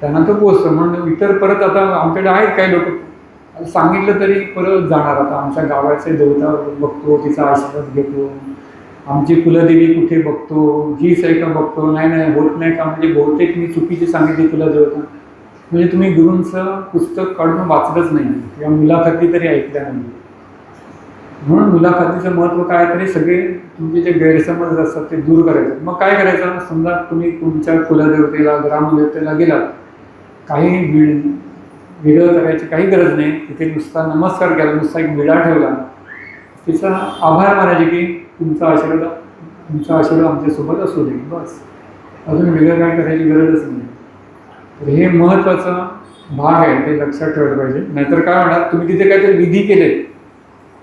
त्यांना तो पोचतो. म्हणून इतर परत आता आमच्याकडे आहेत काही लोक सांगितलं तरी परत जाणार. आता आमच्या गावाचे देवता बघतो, तिचा आशीर्वाद घेतो, आमची कुलदेवी कुठे बघतो, हीच आहे का बघतो, नाही होत नाही का, म्हणजे बहुतेक मी चुकीची सांगितली कुलदेवता. म्हणजे तुम्ही गुरूंचं पुस्तक काढून वाचलंच नाही किंवा मुलाखती तरी ऐकल्या नाही. म्हणून मुलाखतीचं महत्त्व काय तरी सगळे तुमचे जे गैरसमज असतात ते दूर करायचं. मग काय करायचं, समजा तुम्ही तुमच्या कुलदेवतेला ग्रामदेवतेला गेलात, काही वेगळं करायची काही गरज नाही. तिथे नुसता नमस्कार केला, नुसता एक विडा ठेवला, तिचा आभार मानायचे की तुमचा आशीर्वाद आमच्यासोबत असू दे, बस. अजून वेगळं काय करायची गरजच नाही. तर हे महत्त्वाचा भाग आहे, ते लक्षात ठेवलं पाहिजे. नाहीतर काय होणार, तुम्ही तिथे काहीतरी विधी केले,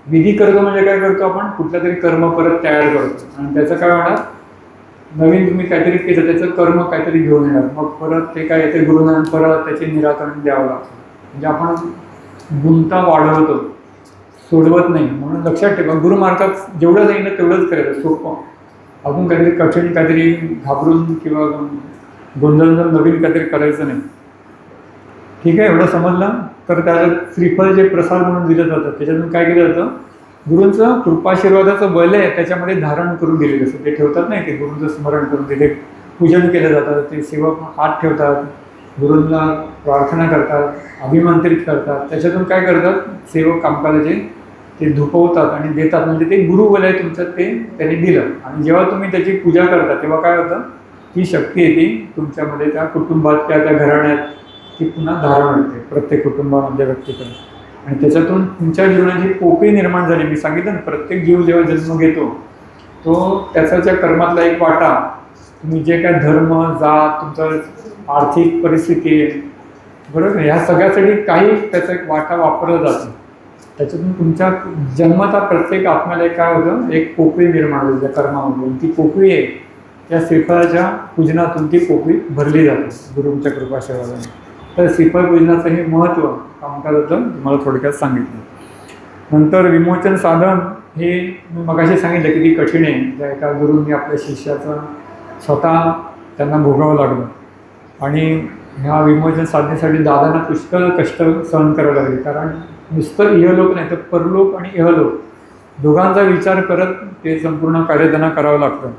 विधी करतो म्हणजे काय करतो आपण, कुठलं तरी कर्म परत तयार करतो आणि त्याचं काय होणार, नवीन तुम्ही काहीतरी केलं त्याचं कर्म काहीतरी घेऊन येणार. मग परत ते काय येते गुरुनान परत त्याचे निराकरण द्यावं लागतं. म्हणजे आपण गुंता वाढवतो, सोडवत नाही. म्हणून लक्षात ठेवा, गुरुमार्गात जेवढं जाईल ना तेवढंच करायचं सोपं. अजून काहीतरी कठीण काहीतरी घाबरून किंवा गोंधळ नवीन काहीतरी करायचं नाही. ठीक आहे, एवढं समजलं. तर त्याच्यात श्रीफळ जे प्रसाद म्हणून दिलं जातं त्याच्यातून काय केलं जातं, गुरूंचं कृपाशीर्वादाचं बल आहे त्याच्यामध्ये धारण करून दिलेलं असतं. ते ठेवतात नाही, ते गुरूंचं स्मरण करून तिथे पूजन केलं जातं. ते सेवक हात ठेवतात, गुरूंना प्रार्थना करतात, अभिमंत्रित करतात. त्याच्यातून काय करतात सेवक कामकाजाचे ते धुपवतात आणि देतात. म्हणजे ते गुरुबल आहे तुमचं, ते त्यांनी दिलं. आणि जेव्हा तुम्ही त्याची पूजा करता तेव्हा काय होतं, ती शक्ती येते तुमच्यामध्ये, त्या कुटुंबात किंवा त्या घराण्यात ती पुन्हा धारण होते प्रत्येक कुटुंबामधल्या व्यक्तीकडे. आणि त्याच्यातून तुमच्या जीवनाची पोकळी निर्माण झाली. मी सांगितलं ना, प्रत्येक जीव जेव्हा जन्म घेतो तो त्याच्या कर्मातला एक वाटा, तुम्ही जे काय धर्म, जात, तुमचं आर्थिक परिस्थिती आहे, बरोबर, ह्या सगळ्यासाठी काही त्याचा एक वाटा वापरला जातो. त्याच्यातून तुमच्या जन्माचा प्रत्येक आत्म्याला काय होतं, एक पोकळी निर्माण होती त्या कर्मामधून. ती पोकळी आहे त्या श्रीफळाच्या पूजनातून ती पोकळी भरली जाते गुरूंच्या कृपाशीर्वादाने. तर श्रीफळ पूजनाचं हे महत्त्व कामकाजाचं तुम्हाला थोडक्यात सांगितलं. नंतर विमोचन साधन हे मी मगाशी सांगितलं किती कठीण आहे. ज्या एका गुरूंनी आपल्या शिष्याचं स्वतः त्यांना भोगावं लागलं आणि ह्या विमोचन साधनेसाठी दादांना पुष्कळ कष्ट सहन करावे लागले. कारण नुसतं इहलोक नाही तर परलोक आणि इहलोक दोघांचा विचार करत ते संपूर्ण कार्य त्यांना करावं लागतं.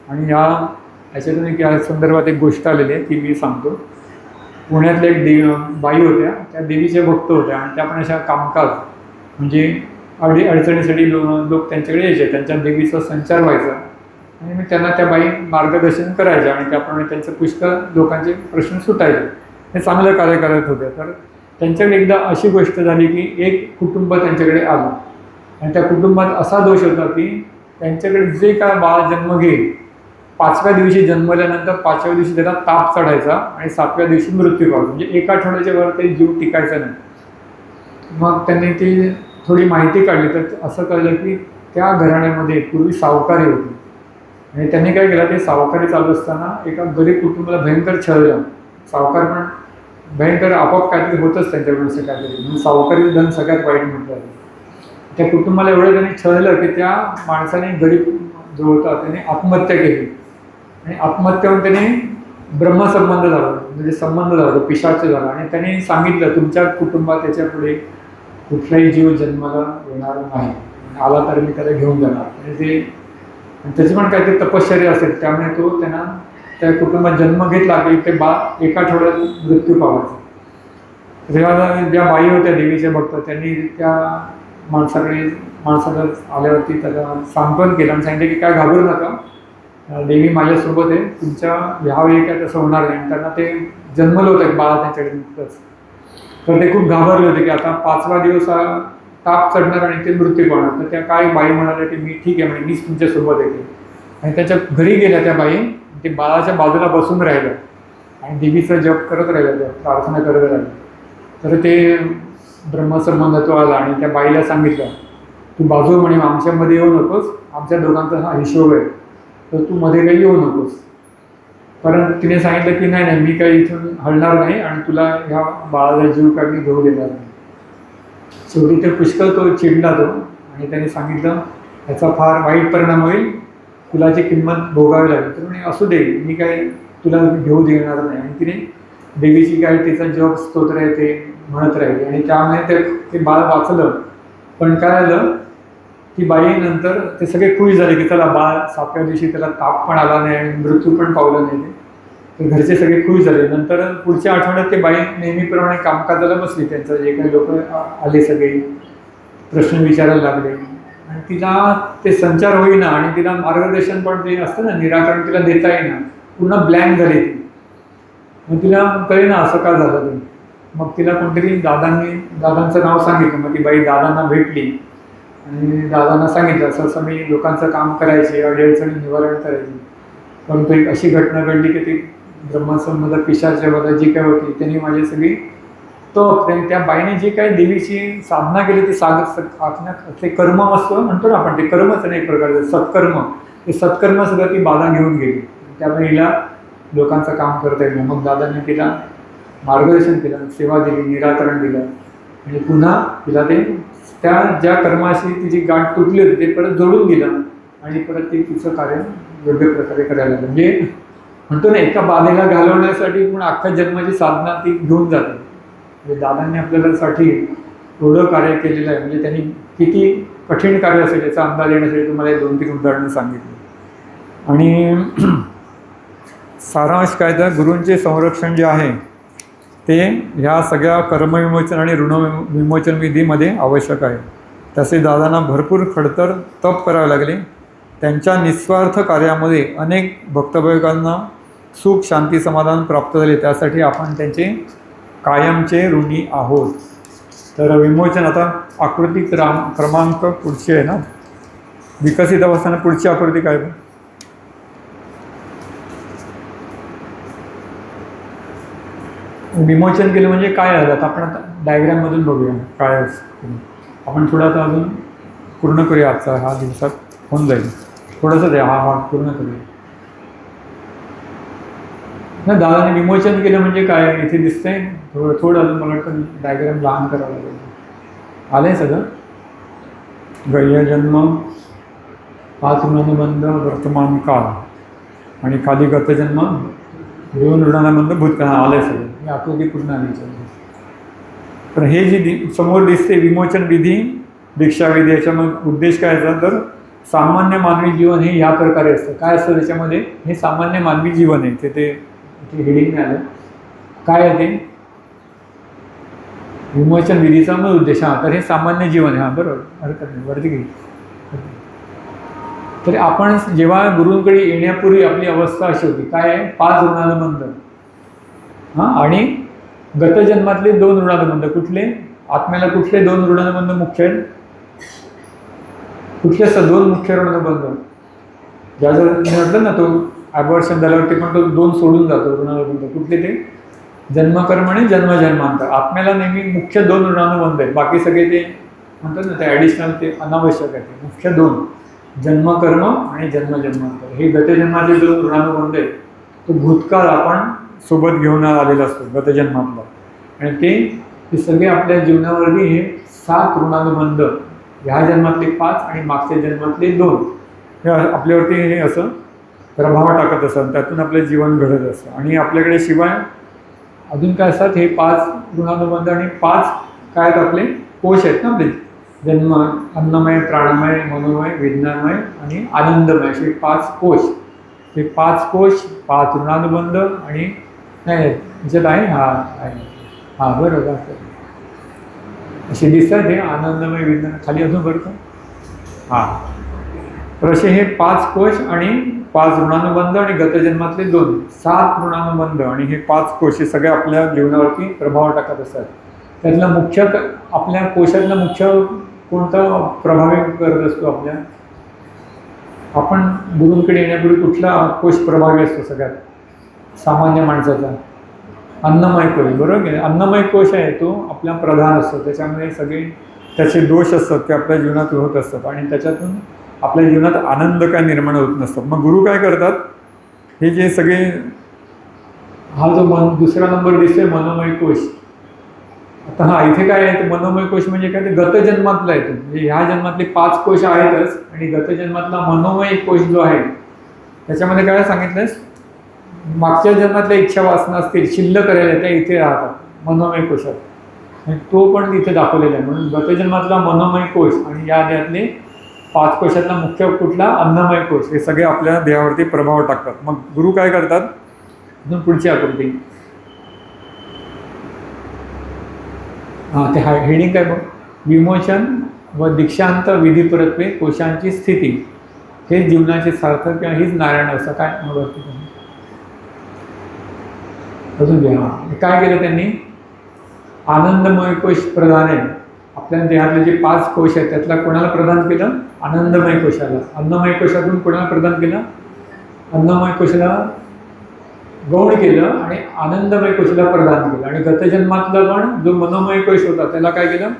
आणि याच्यातून एक या संदर्भात एक गोष्ट आलेली आहे ती मी सांगतो. पुण्यातल्या एक बाई होत्या, त्या देवीचे भक्त होत्या आणि त्या पण अशा कामकाज म्हणजे अडचणीसाठी लोक त्यांच्याकडे यायचे, त्यांच्या देवीचा संचार व्हायचा आणि मग त्यांना त्या बाई मार्गदर्शन करायच्या आणि त्याप्रमाणे त्यांचं पुष्कळ लोकांचे प्रश्न सुटायचे. हे चांगलं कार्य करत होते. तर त्यांच्याकडे एकदा अशी गोष्ट झाली की एक कुटुंब त्यांच्याकडे आलं आणि त्या कुटुंबात असा दोष होता की त्यांच्याकडे जे काय बाळ जन्म घेईल 5व्या दिवशी जन्मल्यानंतर 5व्या दिवशी त्याला ताप चढायचा आणि 7व्या दिवशी मृत्यू पावला. म्हणजे एका आठवड्याच्या वर ते जीव टिकायचा नाही. मग त्यांनी ती थोडी माहिती काढली तर असं कळलं की त्या घराण्यामध्ये पूर्वी सावकारी होती आणि त्यांनी काय केलं, ते सावकारी चालू असताना एका गरीब कुटुंबाला भयंकर छळलं. सावकार पण भयंकर आपोआप काहीतरी होतच त्यांच्याकडून असं काहीतरी, म्हणून सावकारीचं धन सगळ्यात वाईट म्हटलं. त्या कुटुंबाला एवढं त्यांनी छळलं की त्या माणसाने, गरीब जो होता त्याने आत्महत्या केली आणि आत्महत्यावरून त्याने ब्रह्मसंबंध झाला, म्हणजे संबंध झाला, पिशाच झाला आणि त्याने सांगितलं तुमच्या कुटुंबात त्याच्या पुढे कुठलाही जीव जन्माला येणार नाही, आला तर मी त्याला घेऊन जाणार. आणि ते त्याची पण काहीतरी तपश्चर्या असेल, त्यामुळे तो त्यांना त्या कुटुंबात जन्म घेतला की ते बाळ एका आठवड्यात मृत्यू पावायचा. तेव्हा ज्या बाई होत्या देवीच्या भक्त, त्यांनी त्या माणसाला आल्यावरती त्याला सांत्वन केलं आणि सांगितलं की काय घाबरू नका, देवी माझ्यासोबत आहे, तुमच्या ह्यावेळी काय तसं होणार नाही. आणि त्यांना ते जन्मलं होतं एक बाळा त्यांच्याकडे नुकतंच. तर ते खूप घाबरले होते की आता 5वा दिवस ताप चढणार आणि ते मृत्यू पावणार. तर त्या काय बाई म्हणाल्या की मी ठीक आहे म्हणजे मीच तुमच्यासोबत येते. आणि त्याच्या घरी गेल्या त्या बाई, ते बाळाच्या बाजूला बसून राहिलं आणि देवीचा जप करत राहिलं, त्या प्रार्थना करत राहिलं. तर ते ब्रह्मसंबंध तो आला आणि त्या बाईला सांगितलं तू बाजू म्हणे आमच्यामध्ये येऊ नकोस, आमच्या दोघांचा हा हिशोब आहे, तर तू मध्ये काही येऊ नकोस. कारण तिने सांगितलं की नाही मी काही इथून हलणार नाही आणि तुला ह्या बाळाला जीव काढणी घेऊ देणार नाही. शेवटी ते पुष्कळ तो चिडला तो आणि त्याने सांगितलं याचा फार वाईट परिणाम होईल, फुलाची किंमत भोगावी लागेल. तर म्हणे असू दे, मी काही तुला घेऊ देणार नाही. आणि तिने देवीची काय तिचा जप स्तोत्र आहे ते म्हणत राहिली आणि त्यामुळे ते बाळ वाचलं. पण काय झालं की बाई नंतर ते सगळे खुश झाले की चला बाळ 7व्या दिवशी त्याला ताप पण आला नाही आणि मृत्यू पण पावला नाही. तर घरचे सगळे खुश झाले. नंतर पुढच्या आठवड्यात ते बाई नेहमीप्रमाणे कामकाजाला बसली. त्यांचं जे काही लोक आले सगळे प्रश्न विचारायला लागले आणि तिला ते संचार होईना आणि तिला मार्गदर्शन पण जे असतं ना निराकरण तिला देता येईना, पूर्ण ब्लँक झाली ती. मग तिला कळेना असं का झालं ते. मग तिला कोणतरी दादांचं नाव सांगितलं. मग ती बाई दादांना भेटली आणि दादांना सांगितलं असं असं मी लोकांचं काम करायचे, अडचणी निवारण करायची, परंतु एक अशी घटना घडली की ती ब्रह्मसंबंध पिशाच्या बद्दल जी काय होती त्यांनी माझी सगळी त्या बाईने जी काही देवीची साधना केली ती ते कर्म असतं म्हणतो ना आपण, ते कर्मच नाही एक प्रकारचं सत्कर्म, ते सत्कर्म सुद्धा ती बाधा घेऊन गेली. त्यामुळे हिला लोकांचं काम करता येईल. मग दादांनी तिला मार्गदर्शन केलं, सेवा दिली, निराकरण दिलं आणि पुन्हा तिला ते त्या ज्या कर्माशी तिची गाठ तुटली होती ते परत जोडून गेलं आणि परत ते तिचं कार्य योग्य प्रकारे करायला लागलं. म्हणजे म्हणतो ना एका बाधेला घालवण्यासाठी पण अख्ख्या जन्माची साधना ती घेऊन जाते. म्हणजे दादांनी आपल्याला साठी एवढं कार्य केलेलं आहे. म्हणजे त्यांनी किती कठीण कार्य असेल याचा अंदाज येण्यासाठी तुम्हाला 2-3 उदाहरणं सांगितली. आणि सारांश काय तर गुरूंचे संरक्षण जे आहे ते ह्या सगळ्या कर्मविमोचन आणि ऋणविमोचन विधीमध्ये आवश्यक आहे. तसे दादांना भरपूर खडतर तप करावे लागले. त्यांच्या निस्वार्थ कार्यामध्ये अनेक भक्तभाविकांना सुख, शांती, समाधान प्राप्त झाले. त्यासाठी आपण त्यांचे कायमचे ऋणी आहोत. तर विमोचन आता आकृती क्रमांक पुढची आहे ना, विकसित अवस्थाने पुढची आकृती काय? विमोचन केलं म्हणजे काय झालं आपण आता डायग्राममधून बघूया काय आपण थोडा आता अजून पूर्ण करूया. आजचा हा दिवसात होऊन जाईल थोडंसं द्या हा पूर्ण करूया ना. दादाने विमोचन केलं म्हणजे काय इथे दिसतंय थोडं अजून मला वाटतं डायग्राम लहान करावं लागेल. आलंय सगळं. गह्य जन्म, 5 ऋणानुबंध वर्तमान काळ आणि खाली गतजन्म, 2 ऋणानुबंध भूतकाळ. आलंय सगळं. ही आकृती पूर्ण आली. पण हे जी समोर दिसते विमोचन विधी, दीक्षाविधी, याच्यामध्ये उद्देश काय असतात तर सामान्य मानवी जीवन हे ह्या प्रकारे असतं. काय असतं त्याच्यामध्ये? हे सामान्य मानवी जीवन आहे. ते हेडिंग आलं काय आहे ते? विमोचन विधीचा मूळ उद्देश. हां, तर हे सामान्य जीवन आहे. हां, बरोबर, हरकत नाही, वरती घे. तर आपण जेव्हा गुरूंकडे येण्यापूर्वी आपली अवस्था अशी होती, काय आहे, 5 ऋणानुबंध. हां, आणि गतजन्मातले 2 ऋणानुबंध. कुठले? आत्म्याला कुठले 2 ऋणानुबंध मुख्य आहेत? कुठले असतात 2 मुख्य ऋणानुबंध? ज्या जर मी म्हटलं ना, तो अबॉर्शन झाल्यावरती पण तो 2 सोडून जातो ऋणानुबंध. कुठले ते? जन्मकर्म आणि जन्मजन्मांतर. आत्म्याला नेहमी मुख्य 2 ऋणानुबंध आहेत. बाकी सगळे ते म्हणतात ना, ते ॲडिशनल, ते अनावश्यक आहे. ते मुख्य 2, जन्मकर्म आणि जन्मजन्मांतर. हे गतजन्माचे 2 ऋणानुबंध आहेत. तो भूतकाळ आपण सोबत घेऊन आलेला असतो गतजन्मातला, आणि ते सगळे आपल्या जीवनावरती हे 7 ऋणानुबंध, ह्या जन्मातले 5 आणि मागच्या जन्मातले 2, हे आपल्यावरती हे असं प्रभाव टाकत असतात. त्यातून आपलं जीवन घडत असतं. आणि आपल्याकडे शिवाय अजून काय असतात? हे 5 ऋणानुबंध आणि 5 काय आहेत आपले कोश आहेत ना आपले. जन्म, अन्नमय, प्राणमय, मनोमय, विज्ञानमय आणि आनंदमय, असे 5 कोश. हे 5 कोश, 5 ऋणानुबंध आणि नाही ह्याच्यात आहे. हां बरोबर, असे दिसतात हे आनंदमय, विज्ञान, खाली अजून बरं का. हां, तर असे हे 5 कोश आणि 5 ऋणानुबंध आणि गतजन्मातले 2, 7 ऋणानुबंध आणि हे 5 कोश, हे सगळे आपल्या जीवनावरती प्रभाव टाकत असतात. त्यातला मुख्य आपल्या कोशातला मुख्य कोणता प्रभावी करत असतो आपल्या? आपण गुरूंकडे येण्यापूर्वी कुठला कोश प्रभावी असतो सगळ्यात सामान्य माणसाचा? अन्नमय कोश, बरोबर आहे. अन्नमय कोश आहे तो आपला प्रधान असतो. त्याच्यामध्ये सगळे त्याचे दोष असतात ते आपल्या जीवनात होत असतात, आणि त्याच्यातून आपल्या जीवनात आनंद काय निर्माण होत नसतात. मग गुरु काय करतात? हे जे सगळे, हा जो दुसरा नंबर दिसतोय मनोमय कोश. आता हा इथे काय आहे, मनोमय कोश म्हणजे काय, ते गतजन्मातला येतो. म्हणजे ह्या जन्मातले 5 कोश आहेतच, आणि गतजन्मातला मनोमय कोश जो आहे त्याच्यामध्ये काय सांगितलंस, मागच्या जन्मातल्या इच्छा वासना असतील शिल्लक करायला, त्या इथे राहतात मनोमय कोशात, आणि तो पण इथे दाखवलेला आहे. म्हणून गतजन्मातला मनोमय कोश आणि या देहातले 5 कोशातला मुख्य कुठला? अन्नमय कोश. हे सगळे आपल्या देहावरती प्रभाव टाकतात. मग गुरु काय करतात? अजून पुढची आकृती. हां, ते हेडिंग काय बघ, विमोचन व दीक्षांत विधीपरत्वे कोशांची स्थिती, हे जीवनाचे सार्थक किंवा हीच नारायण अवस्था. काय अजून घ्या. हां, काय केलं त्यांनी? आनंदमय कोश प्रधान आहे. आपल्या देहातले जे 5 कोश आहेत त्यातला कोणाला प्रदान केलं? आनंदमय कोशाला. अन्नमय कोशातून कोणाला प्रदान केलं? अन्नमय कोशाला गौण केलं आणि आनंदमय कोशाला प्रदान केलं. आणि गतजन्मातला पण जो मनोमय कोश होता त्याला काय केलं?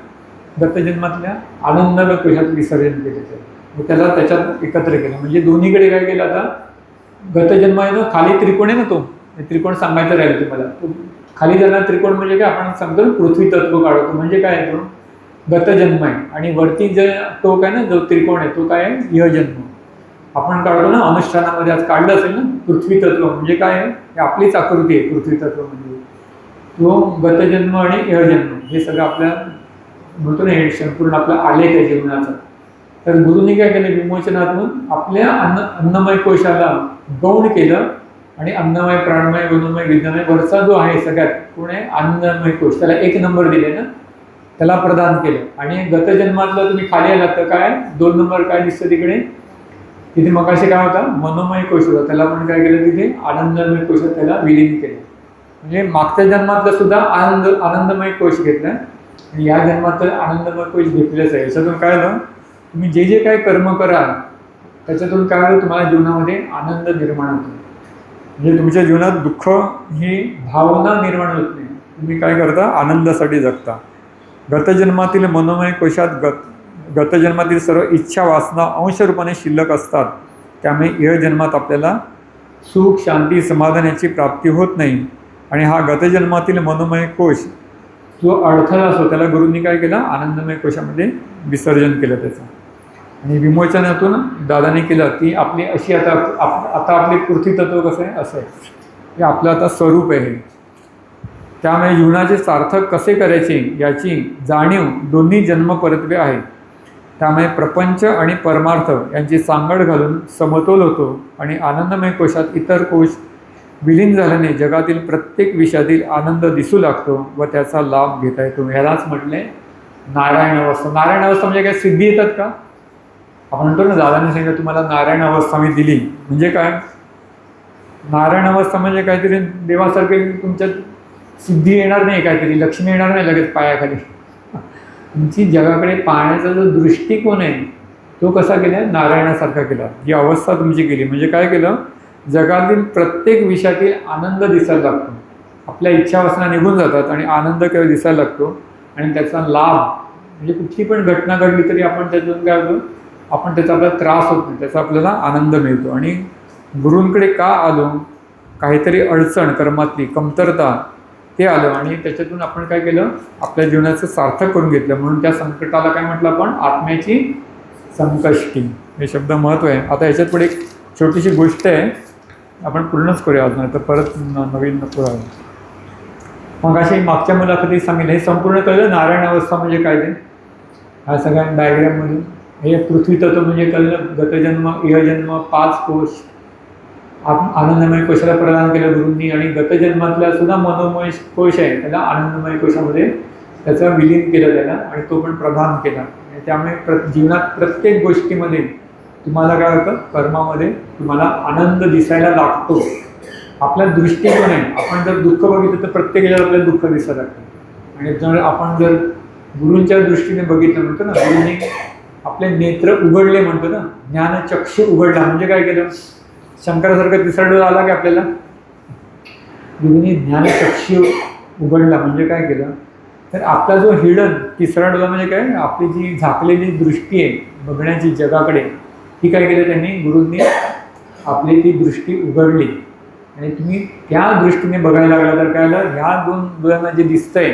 गतजन्मातल्या आनंदमय कोशात विसर्जन केलं. त्याला त्याच्यात एकत्र केलं. म्हणजे दोन्हीकडे काय केलं? आता गतजन्म आहे ना, खाली त्रिकोण आहे ना, तो त्रिकोण सांगायचं राहील तुम्हाला. खाली जाणार त्रिकोण म्हणजे काय, आपण सांगतो पृथ्वी तत्व काढतो, म्हणजे काय आहे तो गतजन्म आहे. आणि वरती जे तो काय ना, जो त्रिकोण आहे तो काय आहे? इहजन्म. आपण काढतो ना अनुष्ठानामध्ये, आज काढलं असेल ना पृथ्वी तत्व, म्हणजे काय आहे? हे आपलीच आकृती आहे पृथ्वी तत्व म्हणजे. तो गतजन्म आणि इहजन्म हे सगळं आपल्या म्हणतो ना, हे संपूर्ण आपला आलेख आहे जीवनाचा. तर गुरुनी काय केलं? विमोचनातून आपल्या अन्नमय कोशाला गौण केलं, आणि अन्नमय, प्राणमय, मनोमय, विज्ञानमय वरचा जो आहे सगळ्यात कोण आहे? अन्नमय कोश, त्याला 1 नंबर दिले ना, त्याला प्रदान केलं. आणि गतजन्मातलं तुम्ही खाली आलात तर काय 2 नंबर काय दिसतं तिकडे? तिथे मगाशी काय होता? मनोमय कोश होता, त्याला पण काय केलं? तिथे आनंदमय कोशात त्याला विलीन केलं. म्हणजे मागच्या जन्मातलं सुद्धा आनंदमय कोश घेतला, आणि या जन्मात तर आनंदमय कोश घेतलेच आहे. याच्यातून काय झालं? तुम्ही जे जे काही कर्म कराल त्याच्यातून काय होतं? तुम्हाला जीवनामध्ये आनंद निर्माण होतो. म्हणजे तुमच्या जीवनात दुःख ही भावना निर्माण होत नाही. तुम्ही काय करता? आनंदासाठी जगता. गतजन्मातील मनोमय कोशात गतजन्मातील सर्व इच्छा वासना अंशरूपाने शिल्लक असतात. त्यामुळे इहजन्मात आपल्याला सुख, शांती, समाधान याची प्राप्ती होत नाही. आणि हा गतजन्मातील मनोमय कोश जो अडथळा असतो त्याला गुरूंनी काय केलं? आनंदमय कोशामध्ये विसर्जन केलं त्याचं. आणि विमोचनातून दादाने केलं ती आपली अशी आता आपले पृथ्वी तत्व कसं आहे? असं आहे. हे आपलं आता स्वरूप आहे. त्यामुळे जीवनाचे सार्थक कसे करायचे याची जाणीव दोन्ही जन्मपरत्वे आहे. त्यामुळे प्रपंच आणि परमार्थ यांची सांगड घालून समतोल होतो, आणि आनंदमय कोशात इतर कोश विलीन झाल्याने जगातील प्रत्येक विषयातील आनंद दिसू लागतो व त्याचा लाभ घेता येतो. ह्यालाच म्हटले नारायण अवस्था. नारायण अवस्था म्हणजे काय, सिद्धी येतात का? आपण म्हणतो ना, दादाने सांगितलं तुम्हाला नारायण अवस्था मी दिली. म्हणजे काय, नारायण अवस्था म्हणजे काहीतरी देवासारखे तुमच्यात सिद्धी येणार नाही, काहीतरी लक्ष्मी येणार नाही लगेच पायाखाली. तुमची जगाकडे पाहण्याचा जो दृष्टिकोन आहे तो कसा केला, नारायणासारखा केला. जी अवस्था तुमची केली म्हणजे काय केलं, जगातील प्रत्येक विषयातील आनंद दिसायला लागतो. आपल्या इच्छावासना निघून जातात आणि आनंद केव्हा दिसायला लागतो. आणि त्याचा लाभ म्हणजे कुठली पण घटना घडली तरी आपण त्यातून काय होतो, आपण त्याचा आपल्याला त्रास होत नाही, त्याचा आपल्याला आनंद मिळतो. आणि गुरूंकडे का आलो, काहीतरी अडचण कर्मातली कमतरता ते आलं आणि त्याच्यातून आपण काय केलं, आपल्या जीवनाचं सार्थक करून घेतलं. म्हणून त्या संकटाला काय म्हटलं आपण, आत्म्याची संकष्टी. हे शब्द महत्त्व आहे. आता याच्यात पुढे एक छोटीशी गोष्ट आहे, आपण पूर्णच करूया आज, नाही तर परत नवीन नको राहू. मग अशी मागच्या मुलाखतीत सांगितलं, हे संपूर्ण कळलं नारायण अवस्था म्हणजे काय ते, ह्या सगळ्या डायग्राममधून. हे पृथ्वी तत्व म्हणजे कळलं, गतजन्म इहजन्म 5 कोश आनंदमय कोशाला प्रदान केलं गुरूंनी. आणि गतजन्मातला सुद्धा मनोमय कोश आहे, त्याला आनंदमय कोशामध्ये त्याचं विलीन केलं त्याला आणि तो पण प्रदान केला. त्यामुळे जीवनात प्रत्येक गोष्टीमध्ये तुम्हाला काय होतं, कर्मामध्ये तुम्हाला आनंद दिसायला लागतो. आपला दृष्टिकोन आहे, आपण जर दुःख बघितलं तर प्रत्येक वेळेला आपल्याला दुःख दिसायला लागतं. आणि जर आपण जर गुरूंच्या दृष्टीने बघितलं, म्हणतो ना, गुरूंनी आपले नेत्र उघडले, म्हणतो ना, ज्ञानचक्षु उघडला. म्हणजे काय केलं, शंकरासारखं तिसरा डोळा आला की आपल्याला, गुरूंनी ज्ञानचक्षु उघडला. म्हणजे काय केलं, तर आपला जो हिडन तिसरा डोळा म्हणजे काय, आपली जी झाकलेली दृष्टी आहे बघण्याची जगाकडे, ही काय केलं त्यांनी, गुरूंनी आपली ती दृष्टी उघडली. आणि तुम्ही त्या दृष्टीने बघायला लागला तर काय आलं, ह्या 2 डोळ्यांना जे दिसतंय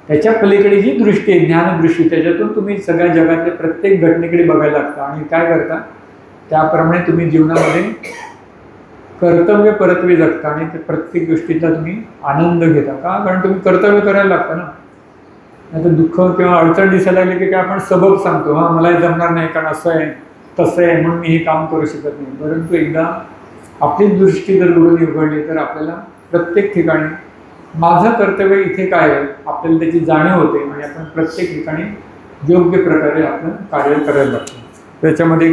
त्याच्या पलीकडे जी दृष्टी आहे, ज्ञानदृष्टी, त्याच्यातून तुम्ही सगळ्या जगातल्या प्रत्येक घटनेकडे बघायला लागता. आणि काय करता, त्याप्रमाणे तुम्ही जीवनामध्ये कर्तव्य परत्वे जगता आणि ते प्रत्येक गोष्टीचा तुम्ही आनंद घेता. का, कारण तुम्ही कर्तव्य करायला लागता ना. नाहीतर दुःख किंवा अडचण दिसायला लागली की काय आपण सबब सांगतो, हां मला हे जमणार नाही कारण असं आहे तसं आहे म्हणून मी हे काम करू शकत नाही. परंतु एकदा आपली दृष्टी जर गुरूंनी उघडली तर आपल्याला प्रत्येक ठिकाणी माझं कर्तव्य इथे काय आहे आपल्याला त्याची जाणीव होते आणि आपण प्रत्येक ठिकाणी योग्य प्रकारे आपलं कार्य करायला लागतो. त्याच्यामध्ये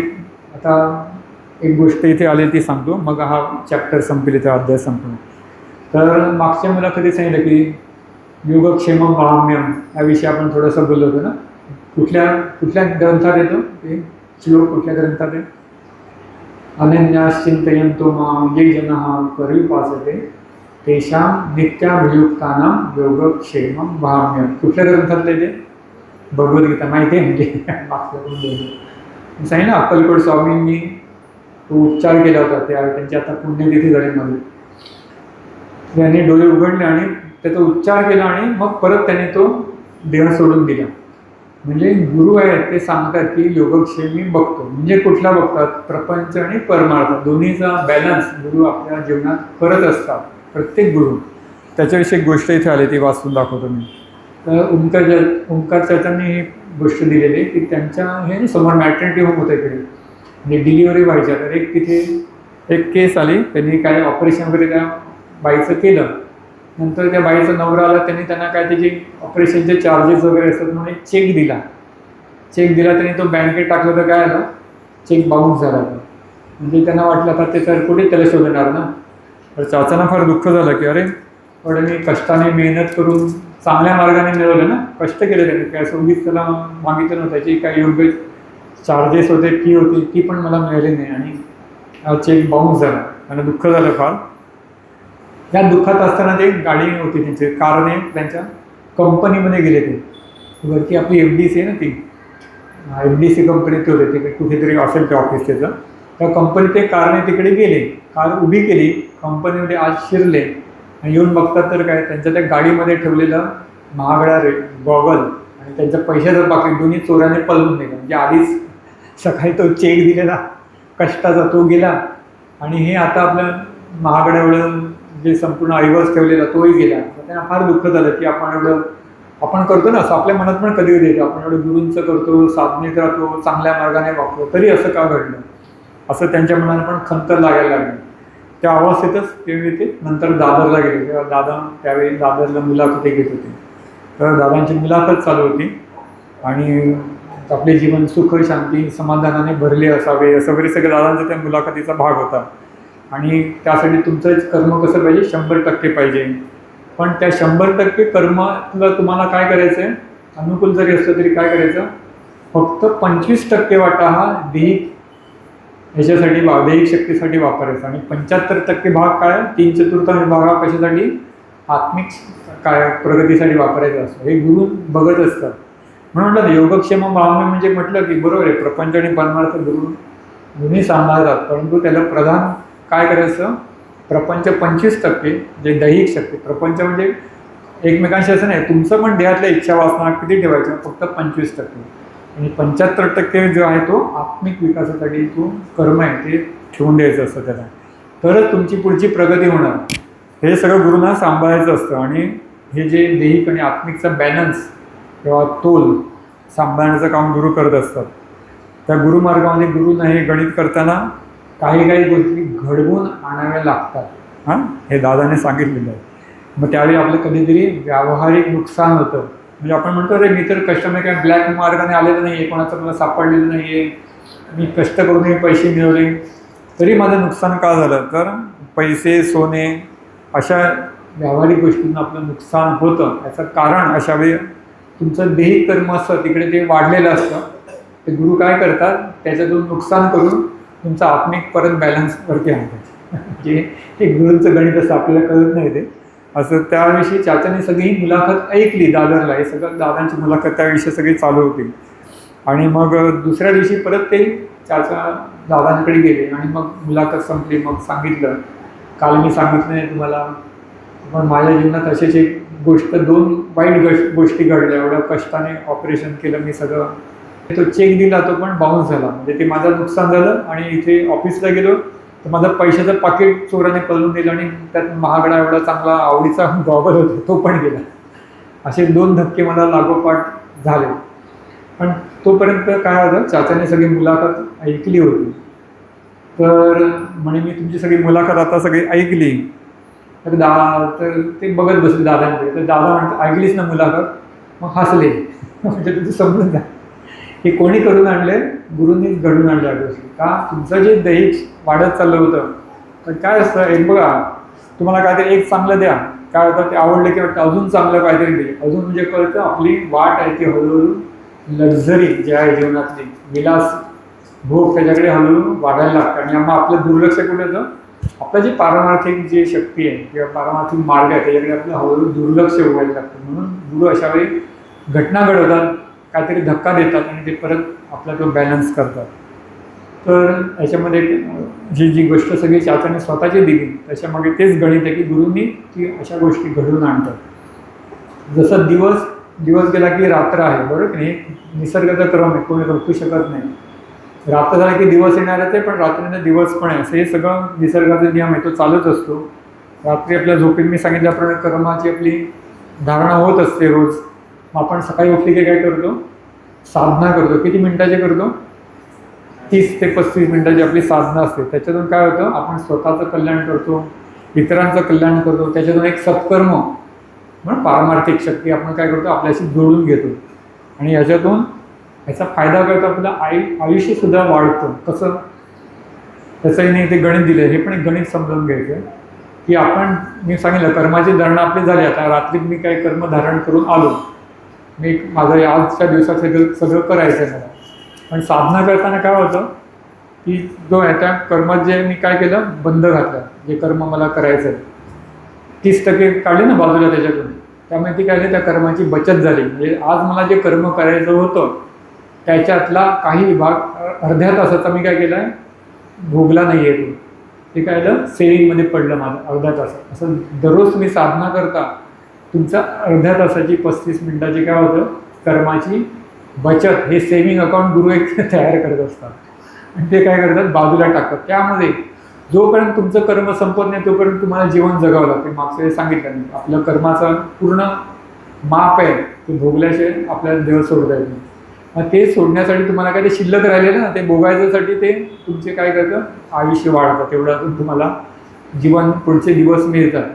आता एक गोष्ट इथे आली ती सांगतो, मग हा चॅप्टर संपेल, इथे अध्याय संपला. तर मागच्या मुलाखतीत सांगितलं की योगक्षेमम महाम्यम याविषयी आपण थोडंसं बोललो होतो ना. कुठल्या ग्रंथात येतो ते श्लोक, कुठल्या ग्रंथात आहे, अनन्याश्चिंतयन्तो मां ये जनाः पर्युपासते तेषां नित्याभियुक्तानां योगक्षेमम महाम्यम. कुठल्या ग्रंथातले ते, भगवद्गीता माहिती आहे म्हणजे मागच्या सांगितलं ना, अक्कलकोट स्वामींनी तो उपचार केला होता, त्यांची आता पुण्यतिथी झाली मध्ये. त्यांनी डोळे उघडले आणि त्याचा उच्चार केला आणि मग परत त्याने तो देह सोडून दिला. म्हणजे गुरु आहेत ते सांगतात की योगक्षेम मी बघतो. म्हणजे कुठला बघतात, प्रपंच आणि परमार्थ दोन्हीचा बॅलन्स गुरु आपल्या जीवनात करत असतात, प्रत्येक गुरु. त्याच्याविषयी एक गोष्ट इथे आली, ती वाचून दाखवतो मी. तर ओंकार चाचांनी ही गोष्ट दिलेली आहे की त्यांच्या हे समोर मॅटर्निटी होम होतं इकडे, म्हणजे डिलिव्हरी व्हायच्या. तर एक तिथे एक केस आली, त्यांनी काय ऑपरेशन वगैरे त्या बाईचं केलं. नंतर त्या बाईचा नवरा आला, त्यांनी त्यांना काय त्याचे ऑपरेशनचे चार्जेस वगैरे असतात म्हणून चेक दिला. त्यांनी तो बँकेत टाकलं तर काय आलं, चेक बाउन्स झाला. म्हणजे त्यांना वाटलं आता ते सर कुठे त्याला शोधणार ना. तर चाचांना फार दुःख झालं की अरे पण मी कष्टाने मेहनत करून चांगल्या मार्गाने मिळवलं ना, कष्ट केले त्यांनी, काय उगीच त्याला मागितलं नव्हतं. त्याची काही योग्य चार्जेस होते, फी होती, ती पण मला मिळाली नाही आणि चेक बाउन्स झाला. त्यांना दुःख झालं फार. त्या दुःखात असताना ते गाडी होती त्यांची, कारने त्यांच्या कंपनीमध्ये गेले. ते वरती आपली FDC आहे ना, ती FDC कंपनीत होते, ते कुठेतरी असेल ते ऑफिस त्याचं. त्या कंपनीत ते कारने तिकडे गेले, कार उभी केली, कंपनीमध्ये आज शिरले आणि येऊन बघतात तर काय, त्यांच्या त्या गाडीमध्ये ठेवलेलं महागडा गॉगल आणि त्यांच्या पैशाचं पाकिट दोन्ही चोराने पळवून नेलं. म्हणजे आधीच सकाळी तो चेक दिलेला कष्टाचा तो गेला आणि हे आता आपलं महागड्या एवढं जे संपूर्ण ऐवज ठेवलेला तोही गेला. त्यांना फार दुःख झालं की आपण करतो ना असं, आपल्या मनात पण कधी येतं आपण एवढं गुरूंचं करतो, साधनेत राहतो, चांगल्या मार्गाने वापरतो, तरी असं का घडलं, असं त्यांच्या मनाला पण खंत लागायला लागली. त्या अवस्थेतच ते नंतर दादरला गेले. तेव्हा त्यावेळी दादरला मुलाखती घेत होते. तर दादांची मुलाखत चालू होती आणि आपले जीवन सुख शांती समाधानाने भरले असावे असं वगैरे सगळं दादांचा त्या मुलाखतीचा भाग होता. आणि त्यासाठी तुमचं कर्म कसं पाहिजे, 100% पाहिजे. पण त्या 100% कर्माला तुम्हाला काय करायचं आहे, अनुकूल जरी असलं तरी काय करायचं, फक्त 25% वाटा हा दैहिक ह्याच्यासाठी दैहिक शक्तीसाठी वापरायचा आणि 75% भाग काय, 3/4 भाग हा कशासाठी, आत्मिक काय प्रगतीसाठी वापरायचा असतो. हे गुरु बघत असतात. म्हणून म्हटलं योगक्षेम ब्राह्मण म्हणजे म्हटलं की बरोबर आहे, प्रपंच आणि परमार्थ गुरु दोन्ही सांभाळतात, परंतु त्याला प्रधान काय करायचं, प्रपंच 25%, जे दैहिक शक्ती, प्रपंच म्हणजे एकमेकांशी असं नाही, तुमचं पण देहातल्या इच्छा वासना किती ठेवायचं, फक्त 25%. आणि 75% जो आहे तो आत्मिक विकासासाठी तो कर्म आहे ते ठेवून द्यायचं असतं त्याला, तरच तुमची पुढची प्रगती होणार. हे सगळं गुरुंना सांभाळायचं असतं. आणि हे जे दैहिक आणि आत्मिकचा बॅलन्स किंवा तोल सांभाळण्याचं काम गुरु करत असतात. त्या गुरुमार्गामध्ये गुरुंना हे गणित करताना काही गोष्टी घडवून आणाव्या लागतात. हां, हे दादाने सांगितलेलं आहे. मग त्यावेळी आपलं कधीतरी व्यावहारिक नुकसान होतं. म्हणजे आपण म्हणतो रे, मी तर कष्टाने काय ब्लॅक मार्गाने आलेलं नाही आहे, कोणाचं मला सापडलेलं नाही आहे, मी कष्ट करून पैसे मिळवले, तरी माझं नुकसान का झालं, तर पैसे सोने अशा व्यावहारिक गोष्टींना आपलं नुकसान होतं. याचं कारण अशा वेळी तुमचं दैहिक कर्म असतं तिकडे ते वाढलेलं असतं. ते गुरु काय करतात, त्याच्यातून नुकसान करून तुमचा आत्मिक परत बॅलन्सवरती आणतात. म्हणजे हे गुरूंचं गणित असं आपल्याला कळत नाही ते असं. त्याविषयी चाचाने सगळी मुलाखत ऐकली दादरला, हे सगळं दादांची मुलाखत त्याविषयी सगळी चालू होती. आणि मग दुसऱ्या दिवशी परत ते चाचा दादांकडे गेले आणि मग मुलाखत संपली. मग सांगितलं, काल मी सांगितलं नाही तुम्हाला, पण माझ्या जीवनात अशीच एक गोष्ट, 2 वाईट गोष्टी घडल्या. एवढ्या कष्टाने ऑपरेशन केलं मी सगळं, तो चेक दिला तो पण बाउन्स झाला. म्हणजे ते माझं नुकसान झालं. आणि इथे ऑफिसला गेलो तर माझं पैशाचं पाकिट चोराने पळून दिलं आणि त्यात महागडा एवढा चांगला आवडीचा गॉगल होता तो पण गेला. असे 2 धक्के मला लागोपाठ झाले. पण तोपर्यंत काय होतं, चाचाने सगळी मुलाखत ऐकली होती. तर म्हणे मी तुमची सगळी मुलाखत आता सगळी ऐकली. तर ते बघत बसले दादांकडे. तर दादा म्हणतात, ऐकलीच ना मुलाखत, मग हसले. म्हणजे तुझं समजून जा, हे कोणी करून आणले, गुरूंनीच घडून आणल्या गोष्टी. का, तुमचं जे दैहिक वाढत चाललं होतं, तर काय असतं, एक बघा, तुम्हाला काहीतरी एक चांगलं द्या, काय होतं ते आवडलं की वाटतं अजून चांगलं काहीतरी दे, अजून म्हणजे कळतं आपली वाट आहे ती हळूहळू लक्झरी जे आहे जीवनातली विलास भोग त्याच्याकडे हळूहळू वाढायला लागतं. आणि मग आपलं दुर्लक्ष कुठे येतं, आपलं जी पारमार्थिक जी शक्ती आहे किंवा पारमार्थिक मार्ग आहे त्याच्याकडे आपलं हळूहळू दुर्लक्ष व्हायला लागतं. म्हणून गुरु अशा वेळी घटना घडवतात, काहीतरी धक्का देतात आणि ते परत आपला तो बॅलन्स करतात. तर याच्यामध्ये जी गोष्ट सगळी चाचाने स्वतःची दिली त्याच्यामागे तेच गणित आहे की गुरूंनी ती अशा गोष्टी घडवून आणतात. जसं दिवस गेला की रात्र आहे, बरोबर की नाही, निसर्गाचा क्रम आहे, कोणी रोखू शकत नाही. रात्र झाला की दिवस येणारच आहे, पण रात्रीनं दिवस पण आहे, असं हे सगळं निसर्गाचा नियम आहे, तो चालूच असतो. रात्री आपल्या झोपेत मी सांगितल्याप्रमाणे कर्माची आपली धारणा होत असते रोज. मग आपण सकाळी उठली की काय करतो, साधना करतो. किती मिनिटाची करतो, 30 ते 35 मिनिटाची आपली साधना असते. त्याच्यातून काय होतं, आपण स्वतःचं कल्याण करतो, इतरांचं कल्याण करतो. त्याच्यातून एक सत्कर्म म्हणून पारमार्थिक शक्ती आपण काय करतो, आपल्याशी जोडून घेतो. आणि याचा फायदा करतो, आपलं आयुष्यसुद्धा वाढतं. कसं, त्याचंही नाही ते गणित दिलं. हे पण एक गणित समजून घ्यायचं की आपण, मी सांगितलं कर्माची धारणा आपली झाली. आता रात्री मी काही कर्म धारण करून आलो, मी माझं आजच्या दिवसात सगळं करायचं आहे मला. पण साधना करताना काय होतं की जो आहे त्या कर्मात जे मी काय केलं, बंद घातलं. जे कर्म मला करायचं आहे 30% काढले ना बाजूला त्याच्यातून, त्यामुळे ती काय, त्या कर्माची बचत झाली. म्हणजे आज मला जे कर्म करायचं होतं त्याच्यातला काही भाग अर्ध्या तासाचा मी काय केलं आहे, भोगला नाही आहे. ते काय झालं, सेविंगमध्ये पडलं माझं अर्ध्या तासात. असं दररोज तुम्ही साधना करता, तुमचं अर्ध्या तासाची 35 मिनिटाची काय होतं, कर्माची बचत, हे सेविंग अकाउंट गुरु एक तयार करत असतात. आणि ते काय करतात, बाजूला टाकतात. त्यामध्ये जोपर्यंत तुमचं कर्म संपत नाही तोपर्यंत तुम्हाला जीवन जगावं लागतं. मागचं सांगितलं नाही, आपलं कर्माचं पूर्ण माप आहे, ते भोगल्याशिवाय आपल्याला देव सोडता येत नाही. मग ते सोडण्यासाठी तुम्हाला काय ते शिल्लक राहिलेलं ना, ते भोगायच्यासाठी ते तुमचे काय करतं, आयुष्य वाढतं. तेवढं तुम्हाला जीवन पुढचे दिवस मिळतात.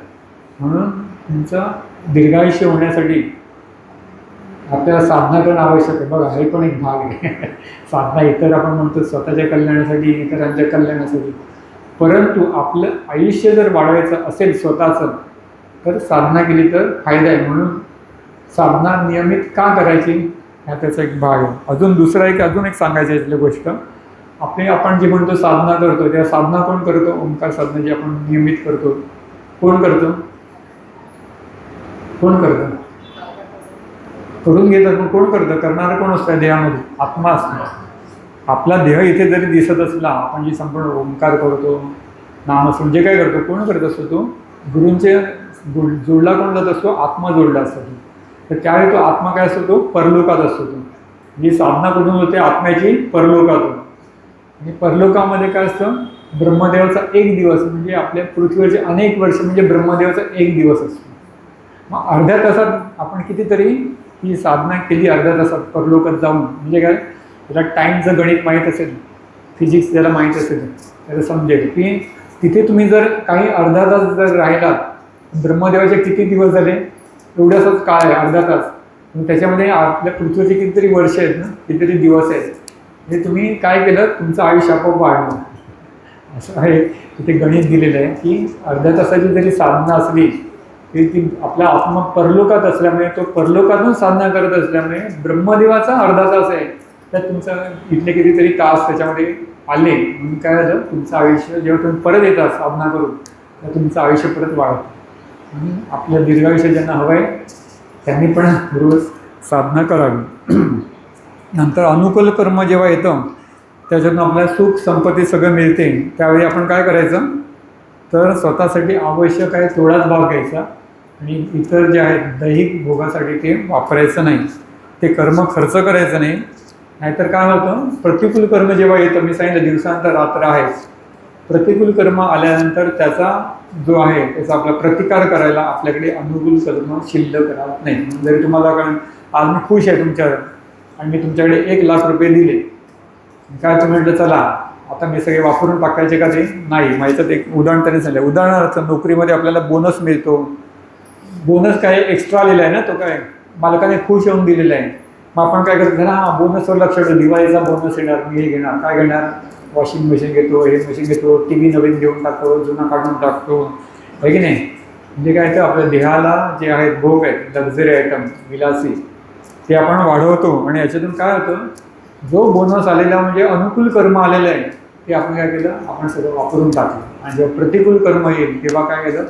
म्हणून तुमचं दीर्घायुष्य होण्यासाठी आपल्याला साधना करणं आवश्यक आहे. बघा, हे पण एक भाग आहे. साधना इतर आपण म्हणतो स्वतःच्या कल्याणासाठी, इतरांच्या कल्याणासाठी. परंतु आपलं आयुष्य जर वाढवायचं असेल स्वतःचं, तर साधना केली तर फायदा आहे. म्हणून साधना नियमित का करायची हा त्याचा एक भाग आहे. अजून एक सांगायचं आहे इथली गोष्ट. आपण जे म्हणतो साधना करतो, त्या साधना कोण करतो? ओंकार साधना जी आपण नियमित करतो, कोण करतो? करून घेतात. पण कोण करतं? करणारं कोण असतं? देहामध्ये आत्मा असतो. आपला देह इथे जरी दिसत असला, आपण जी संपूर्ण ओंकार करतो, नामस्मरण जे काय करतो, कोण करत असतो? तो गुरूंचे जोडला कोण जात असतो? आत्मा जोडला असतो. तर त्यावेळी तो आत्मा काय असतो? तो परलोकात असतो. तो जी साधना कुठून होते? आत्म्याची परलोकातून. आणि परलोकामध्ये काय असतं? ब्रह्मदेवाचा एक दिवस, म्हणजे आपल्या पृथ्वीवरचे अनेक वर्ष म्हणजे ब्रह्मदेवाचा एक दिवस असतो. मग अर्ध्या तासात आपण कितीतरी ही साधना केली, अर्ध्या तासात परलोकात जाऊन. म्हणजे काय? त्याला टाईमचं गणित माहीत असेल, फिजिक्स ज्याला माहीत असेल त्याला समजेल की तिथे तुम्ही जर काही अर्धा तास जर राहिलात, ब्रह्मदेवाचे किती दिवस झाले? एवढ्याचाच काळ आहे, अर्धा तास. त्याच्यामध्ये आपल्या पृथ्वीचे कितीतरी वर्ष आहेत ना, कितीतरी दिवस आहेत. म्हणजे तुम्ही काय केलं? तुमचं आयुष्य आपोआप वाढलं. असं आहे तिथे गणित दिलेलं आहे की अर्ध्या तासाची जरी साधना असली की ती आपला आत्मा परलोकात असल्यामुळे, तो परलोकातून साधना करत असल्यामुळे ब्रह्मदेवाचा अर्धा तास आहे, त्यात तुमचा इथले कितीतरी तास त्याच्यामध्ये आले. म्हणून काय झालं? तुमचं आयुष्य जेव्हा तुम्ही परत येतात साधना करून, तर तुमचं आयुष्य परत वाढतं. आणि आपलं दीर्घायुष्य ज्यांना हवं आहे त्यांनी पण रोज साधना करावी. नंतर अनुकूल कर्म जेव्हा येतं, त्याच्यातून आपल्याला सुख संपत्ती सगळं मिळते. त्यावेळी आपण काय करायचं? तर स्वतःसाठी आवश्यक आहे थोडाच भाग घ्यायचा आणि इतर जे आहेत दैहिक भोगासाठी ते वापरायचं नाही. ते कर्म खर्च करायचं नाही. नाहीतर काय होतं? प्रतिकूल कर्म जेव्हा येतं, मी सांगितलं दिवसांतर रात्र आहे, प्रतिकूल कर्म आल्यानंतर त्याचा जो आहे त्याचा आपला प्रतिकार करायला आपल्याकडे अनुकूल कर्म शिल्लक राहत नाही. जरी तुम्हाला कारण आज मी खुश आहे तुमच्यावर आणि मी तुमच्याकडे 1,00,000 रुपये दिले, काय तुम्ही म्हटलं चला आता मी सगळे वापरून टाकायचे का? ते नाही. माहिती एक उदाहरण त्यांनी सांगितलं. उदाहरणार्थ नोकरीमध्ये आपल्याला बोनस मिळतो. बोनस काय एक्स्ट्रा आलेला आहे ना, तो काय मालकाने खुश होऊन दिलेला आहे. मग आपण काय करतो? हां, बोनसवर लक्ष ठेवतो. दिवाळीचा बोनस येणार, मी हे घेणार. काय घेणार? वॉशिंग मशीन घेतो, हे मशीन घेतो, टी व्ही नवीन घेऊन टाकतो, जुना काढून टाकतो, आहे की नाही? म्हणजे काय तर आपल्या देहाला जे आहेत भोग आहेत, लक्झरी आयटम, विलासी, ते आपण वाढवतो. आणि याच्यातून काय होतं? जो बोनस आलेला म्हणजे अनुकूल कर्म आलेलं आहे, ते आपण काय केलं? आपण सगळं वापरून टाकलं. आणि जेव्हा प्रतिकूल कर्म येईल तेव्हा काय केलं?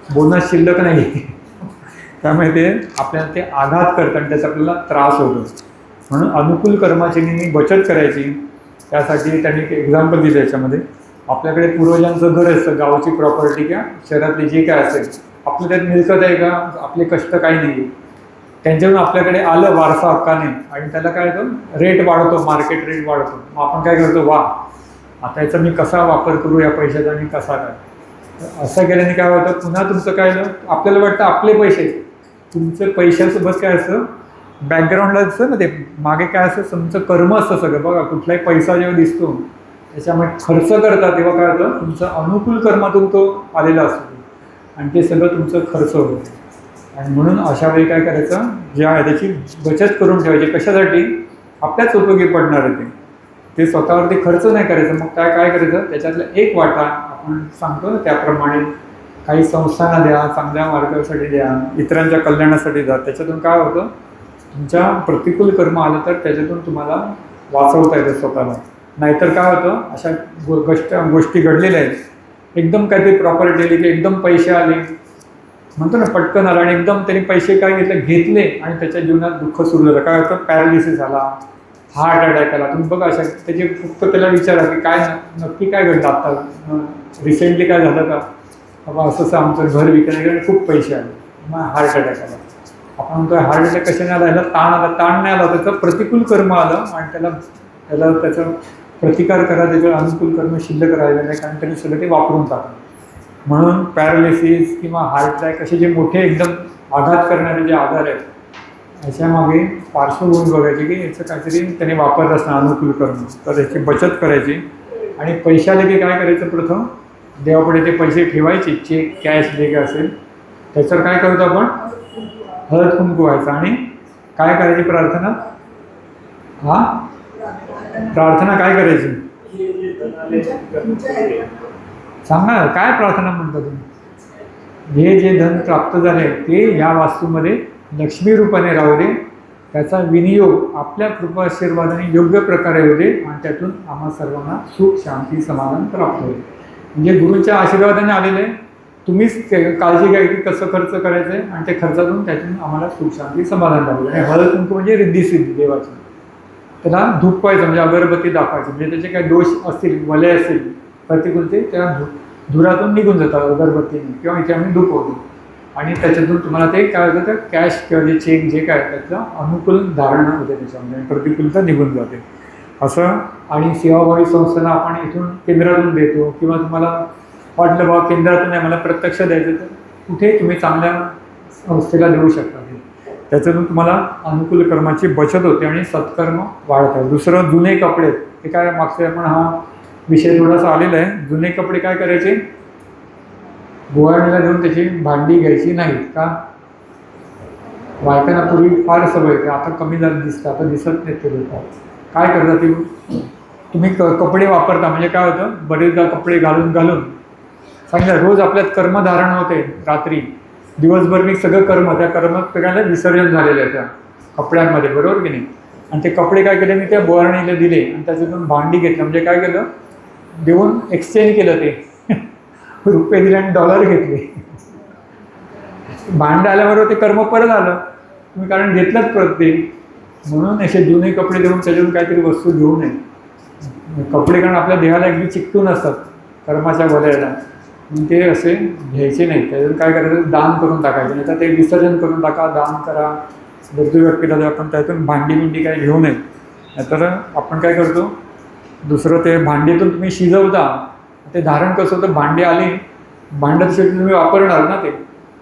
बोनस शिल्लक नाही. त्यामुळे ते आपल्याला ते आघात करतं आणि त्याचा आपल्याला त्रास होतो. म्हणून अनुकूल कर्माची नेहमी बचत करायची. त्यासाठी त्यांनी एक एक्झाम्पल दिलं याच्यामध्ये. आपल्याकडे पूर्वजांचं घर असतं, गावची प्रॉपर्टी किंवा शहरातली जे काय असेल, आपलं त्यात मिळकत आहे का? आपले कष्ट काही नाही. त्यांच्याकडून आपल्याकडे आलं वारसा हक्काने आणि त्याला काय होतं? रेट वाढतो, मार्केट रेट वाढतो. मग आपण काय करतो? वा, आता याचा मी कसा वापर करू या पैशाचा आणि कसा काय? असं केल्याने काय होतं? पुन्हा तुमचं काय झालं? आपल्याला वाटतं आपले पैसे, तुमचं पैशासोबत काय असतं? बॅकग्राऊंडला असतं ना, ते मागे काय असतं? तुमचं कर्म असतं सगळं. बघा, कुठलाही पैसा जेव्हा दिसतो त्याच्यामुळे खर्च करता तेव्हा काय होतं? तुमचं अनुकूल कर्मातून तो आलेला असतो आणि ते सगळं तुमचं खर्च होतं. आणि म्हणून अशा वेळी काय करायचं? जे आहे त्याची बचत करून ठेवायची. कशासाठी? आपल्याच उपयोगी पडणार आहे ते स्वतःवरती खर्च नाही करायचं. मग काय करायचं? त्याच्यातला एक वाटा आपण सांगतो ना त्याप्रमाणे काही संस्थांना द्या, चांगल्या मार्गासाठी द्या, इतरांच्या कल्याणासाठी द्या. त्याच्यातून काय होतं? तुमच्या प्रतिकूल कर्म आलं तर त्याच्यातून तुम्हाला वाचवता येतं स्वतःला. नाहीतर काय होतं? अशा गोष्टी घडलेल्या आहेत. एकदम काहीतरी प्रॉपर्टी आली की एकदम पैसे आले, म्हणतो ना पटकन आला आणि एकदम त्यांनी पैसे काय घेतले आणि त्याच्या जीवनात दुःख सुरू झालं. काय होतं? पॅरालिसिस झाला, हार्ट अटॅक आला. तुम्ही बघा अशा त्याचे फक्त त्याला विचारा की काय नक्की काय घडलं, आता रिसेंटली काय झालं का? बाबा असं आमचं घर विकण्याकडे खूप पैसे आले, मग हार्ट अटॅक आला. आपण म्हणतो हार्ट अटॅक कशाने आला? ह्याला ताण आला. ताण नाही आला, त्याचं प्रतिकूल कर्म आलं आणि त्याला त्याचा प्रतिकार करा, त्याच्यावर अनुकूल कर्म शिल्लक राहिलं नाही कारण त्यांनी सगळं ते वापरून टाकलं. म्हणून पॅरालिसिस किंवा हार्ट अटॅक असे जे मोठे एकदम आघात करणारे जे आजार आहेत, याच्यामागे पार्श्वभूमी बघायची की याचं काहीतरी त्याने वापरत असणं अनुकूल कर्म. तर याची बचत करायची आणि पैशाला की काय करायचं? प्रथम देवापुढे ते पैसे ठेवायचे, चेक कॅश जे काय असेल त्याच्यावर काय करतो आपण हळद कुंकू व्हायचं आणि काय करायची प्रार्थना. हा प्रार्थना काय करायची सांगा, काय प्रार्थना म्हणता तुम्ही. हे जे धन प्राप्त झाले ते या वास्तूमध्ये लक्ष्मी रूपाने राहू दे, त्याचा विनियोग आपल्या कृपा आशीर्वादाने योग्य प्रकारे होऊ दे आणि त्यातून आम्हा सर्वांना सुख शांती समाधान प्राप्त होईल. म्हणजे गुरुच्या आशीर्वादाने आलेले तुम्हीच काळजी घ्या की कसं खर्च करायचं आहे आणि ते खर्चातून त्यातून आम्हाला सुख शांती समाधान लाभलं. आणि हळद कुंकू म्हणजे रिद्धिसिद्धी देवाची. त्याला धुपायचं म्हणजे अगरबत्ती दाखवायची, म्हणजे त्याचे काही दोष असतील वलय असतील प्रतिकूलते त्या धुरातून निघून जातात अगरबत्तीने किंवा इथे आम्ही धुपवतो आणि त्याच्यातून तुम्हाला ते काय होतं तर कॅश किंवा जे चेक जे काय त्याचं अनुकूल धारणा होते त्याच्यामध्ये, प्रतिकूलता निघून जाते असं. आणि सेवाभावी संस्थांना आपण इथून केंद्रातून देतो किंवा तुम्हाला वाटलं बाबा केंद्रातून नाही मला प्रत्यक्ष द्यायचं तर कुठे तुम्ही चांगल्या संस्थेला देऊ शकता. त्याच्यातून तुम्हाला अनुकूल कर्माची बचत होते आणि सत्कर्म वाढतात. दुसरं जुने कपडे, ते काय मागचे आपण हा विषय थोडासा आलेला आहे. जुने कपडे काय करायचे, गोवाडीला देऊन त्याची भांडी घ्यायची नाहीत का. बायकांना पूर्वी फार सवय होती, आता कमी झालं दिसतं, आता दिसत नाही ते लोक. काय करतात ते तुम्ही कपडे वापरता म्हणजे काय होतं बरेचदा कपडे घालून घालून सांगितलं रोज आपल्यात कर्मधारण होते. रात्री दिवसभर मी सगळं कर्म त्या कर्मकांना विसर्जन झालेलं आहे त्या कपड्यांमध्ये, बरोबर की नाही. आणि ते कपडे काय केले मी त्या बोवारणीला दिले आणि त्याच्यातून भांडी घेतलं. म्हणजे काय केलं देऊन एक्सचेंज केलं, ते रुपये दिले आणि डॉलर घेतले. भांड आल्याबरोबर ते कर्म परत आलं तुम्ही, कारण घेतलंच परत ते. म्हणून असे जुने कपडे देऊन त्याच्यातून काहीतरी वस्तू घेऊ नये. कपडे कारण आपल्या देहाला अगदी चिकटून असतात कर्माच्या वलयाला, ते असे घ्यायचे नाही. त्याच्यातून काय करायचं दान करून टाकायचे, नाही तर ते विसर्जन करून टाका, दान करा. गरजू व्यक्तीला जर आपण त्यातून भांडी बिंडी काही घेऊ नये. नाहीतर आपण काय करतो दुसरं ते भांडीतून तुम्ही शिजवता, ते धारण कसं होतं भांडी आली भांड्यात शेवटी तुम्ही वापरणार ना, ते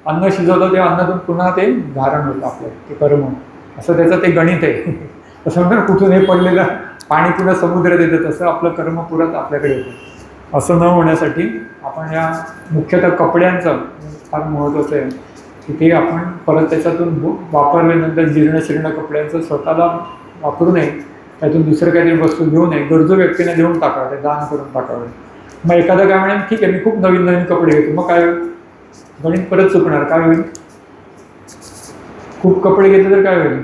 अन्न शिजवतं ते अन्नातून पुन्हा ते धारण होतं आपलं ते कर्म. असं त्याचं ते गणित आहे. असं म्हणतात कुठून हे पडलेलं पाणी पुन्हा समुद्रात येतं, तसं आपलं कर्म पुरत आपल्याकडे येतं. असं न होण्यासाठी आपण या मुख्यतः कपड्यांचं फार महत्त्वाचं आहे की ते आपण परत त्याच्यातून वापरल्यानंतर जीर्ण कपड्यांचं स्वतःला वापरू नये, त्यातून दुसरं काहीतरी वस्तू घेऊ नये. गरजू व्यक्तीने देऊन टाकावे, ते दान करून टाकावे. मग एखादं काय म्हणेल ठीक आहे मी खूप नवीन नवीन कपडे घेतो, मग काय गणित परत चुकणार. काय होईल खूप कपडे घेतले तर काय होईल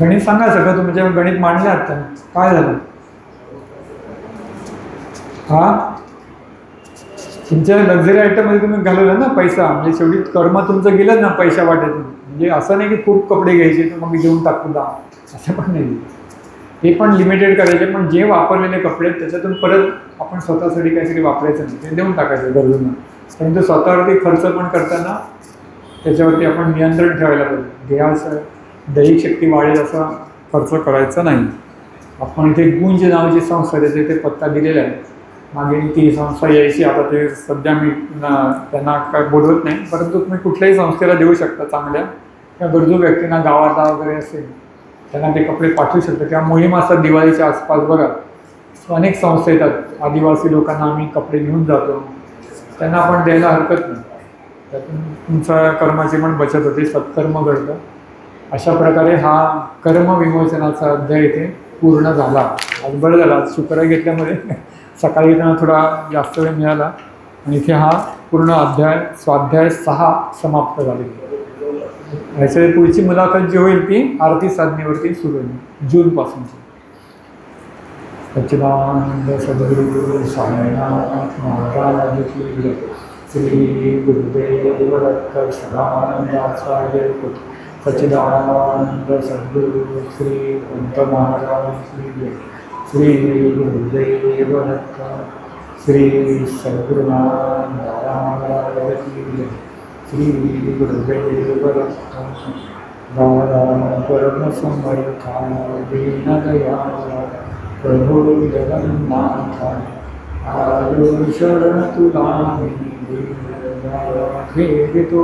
गणित सांगा सगळं तुमच्या गणित मांडले आता काय झालं. हा तुमच्या लक्झरी आयटममध्ये तुम्ही घालवलं ना पैसा, म्हणजे शेवटी कर्म तुमचं गेलं ना पैशा वाट्यातून. म्हणजे असं नाही की खूप कपडे घ्यायचे तर मग मी देऊन टाकतो दा, असं पण नाही. ते पण लिमिटेड करायचे, पण जे वापरलेले कपडे त्याच्यातून परत आपण स्वतःसाठी काहीतरी वापरायचं नाही, ते देऊन टाकायचं गरजूंना. परंतु स्वतःवरती खर्च पण करताना त्याच्यावरती आपण नियंत्रण ठेवायला पाहिजे. देहाचं दैहिक शक्ती वाढेल असा खर्च करायचा नाही. आपण इथे गुंज नावाची संस्था त्याचे ते पत्ता दिलेला आहे. मागे ती संस्था यायची, आता ते सध्या मी त्यांना काय बोलवत नाही. परंतु तुम्ही कुठल्याही संस्थेला देऊ शकता चांगल्या किंवा गरजू व्यक्तींना गावाला वगैरे असेल त्यांना ते कपडे पाठवू शकता. किंवा मोहीम असतात दिवाळीच्या आसपास बघा, अनेक संस्था येतात आदिवासी लोकांना आम्ही कपडे घेऊन जातो, त्यांना आपण द्यायला हरकत नाही. त्यातून तुमच्या कर्माची पण बचत होते, सत्कर्म घडतं. अशा प्रकारे हा कर्मविमोचनाचा अध्याय इथे पूर्ण झाला. आज बरं झालं, आज शुक्र घेतल्यामुळे सकाळी त्यांना थोडा जास्त वेळ मिळाला आणि इथे हा पूर्ण स्वाध्याय 6 समाप्त झाले. याच्या पुढची मुलाखत जी होईल ती आरती साधनेवरती सुरू होईल जूनपासूनची. सच्चिदानंद सद्गुरू साईनाथ महाराज की श्री गुरुदेव दत्त सदानंदाचार्य सच्चिदानंद सद्गुरू श्री पंत महाराज की श्री गुरुदेव दत्त श्री सद्गुरुनाथ महाराज की श्री गुरुदेव दत्त दादा परम समर्था दीनदयाळ प्रभु जगन्नाथ आलो शरण तुला हे तो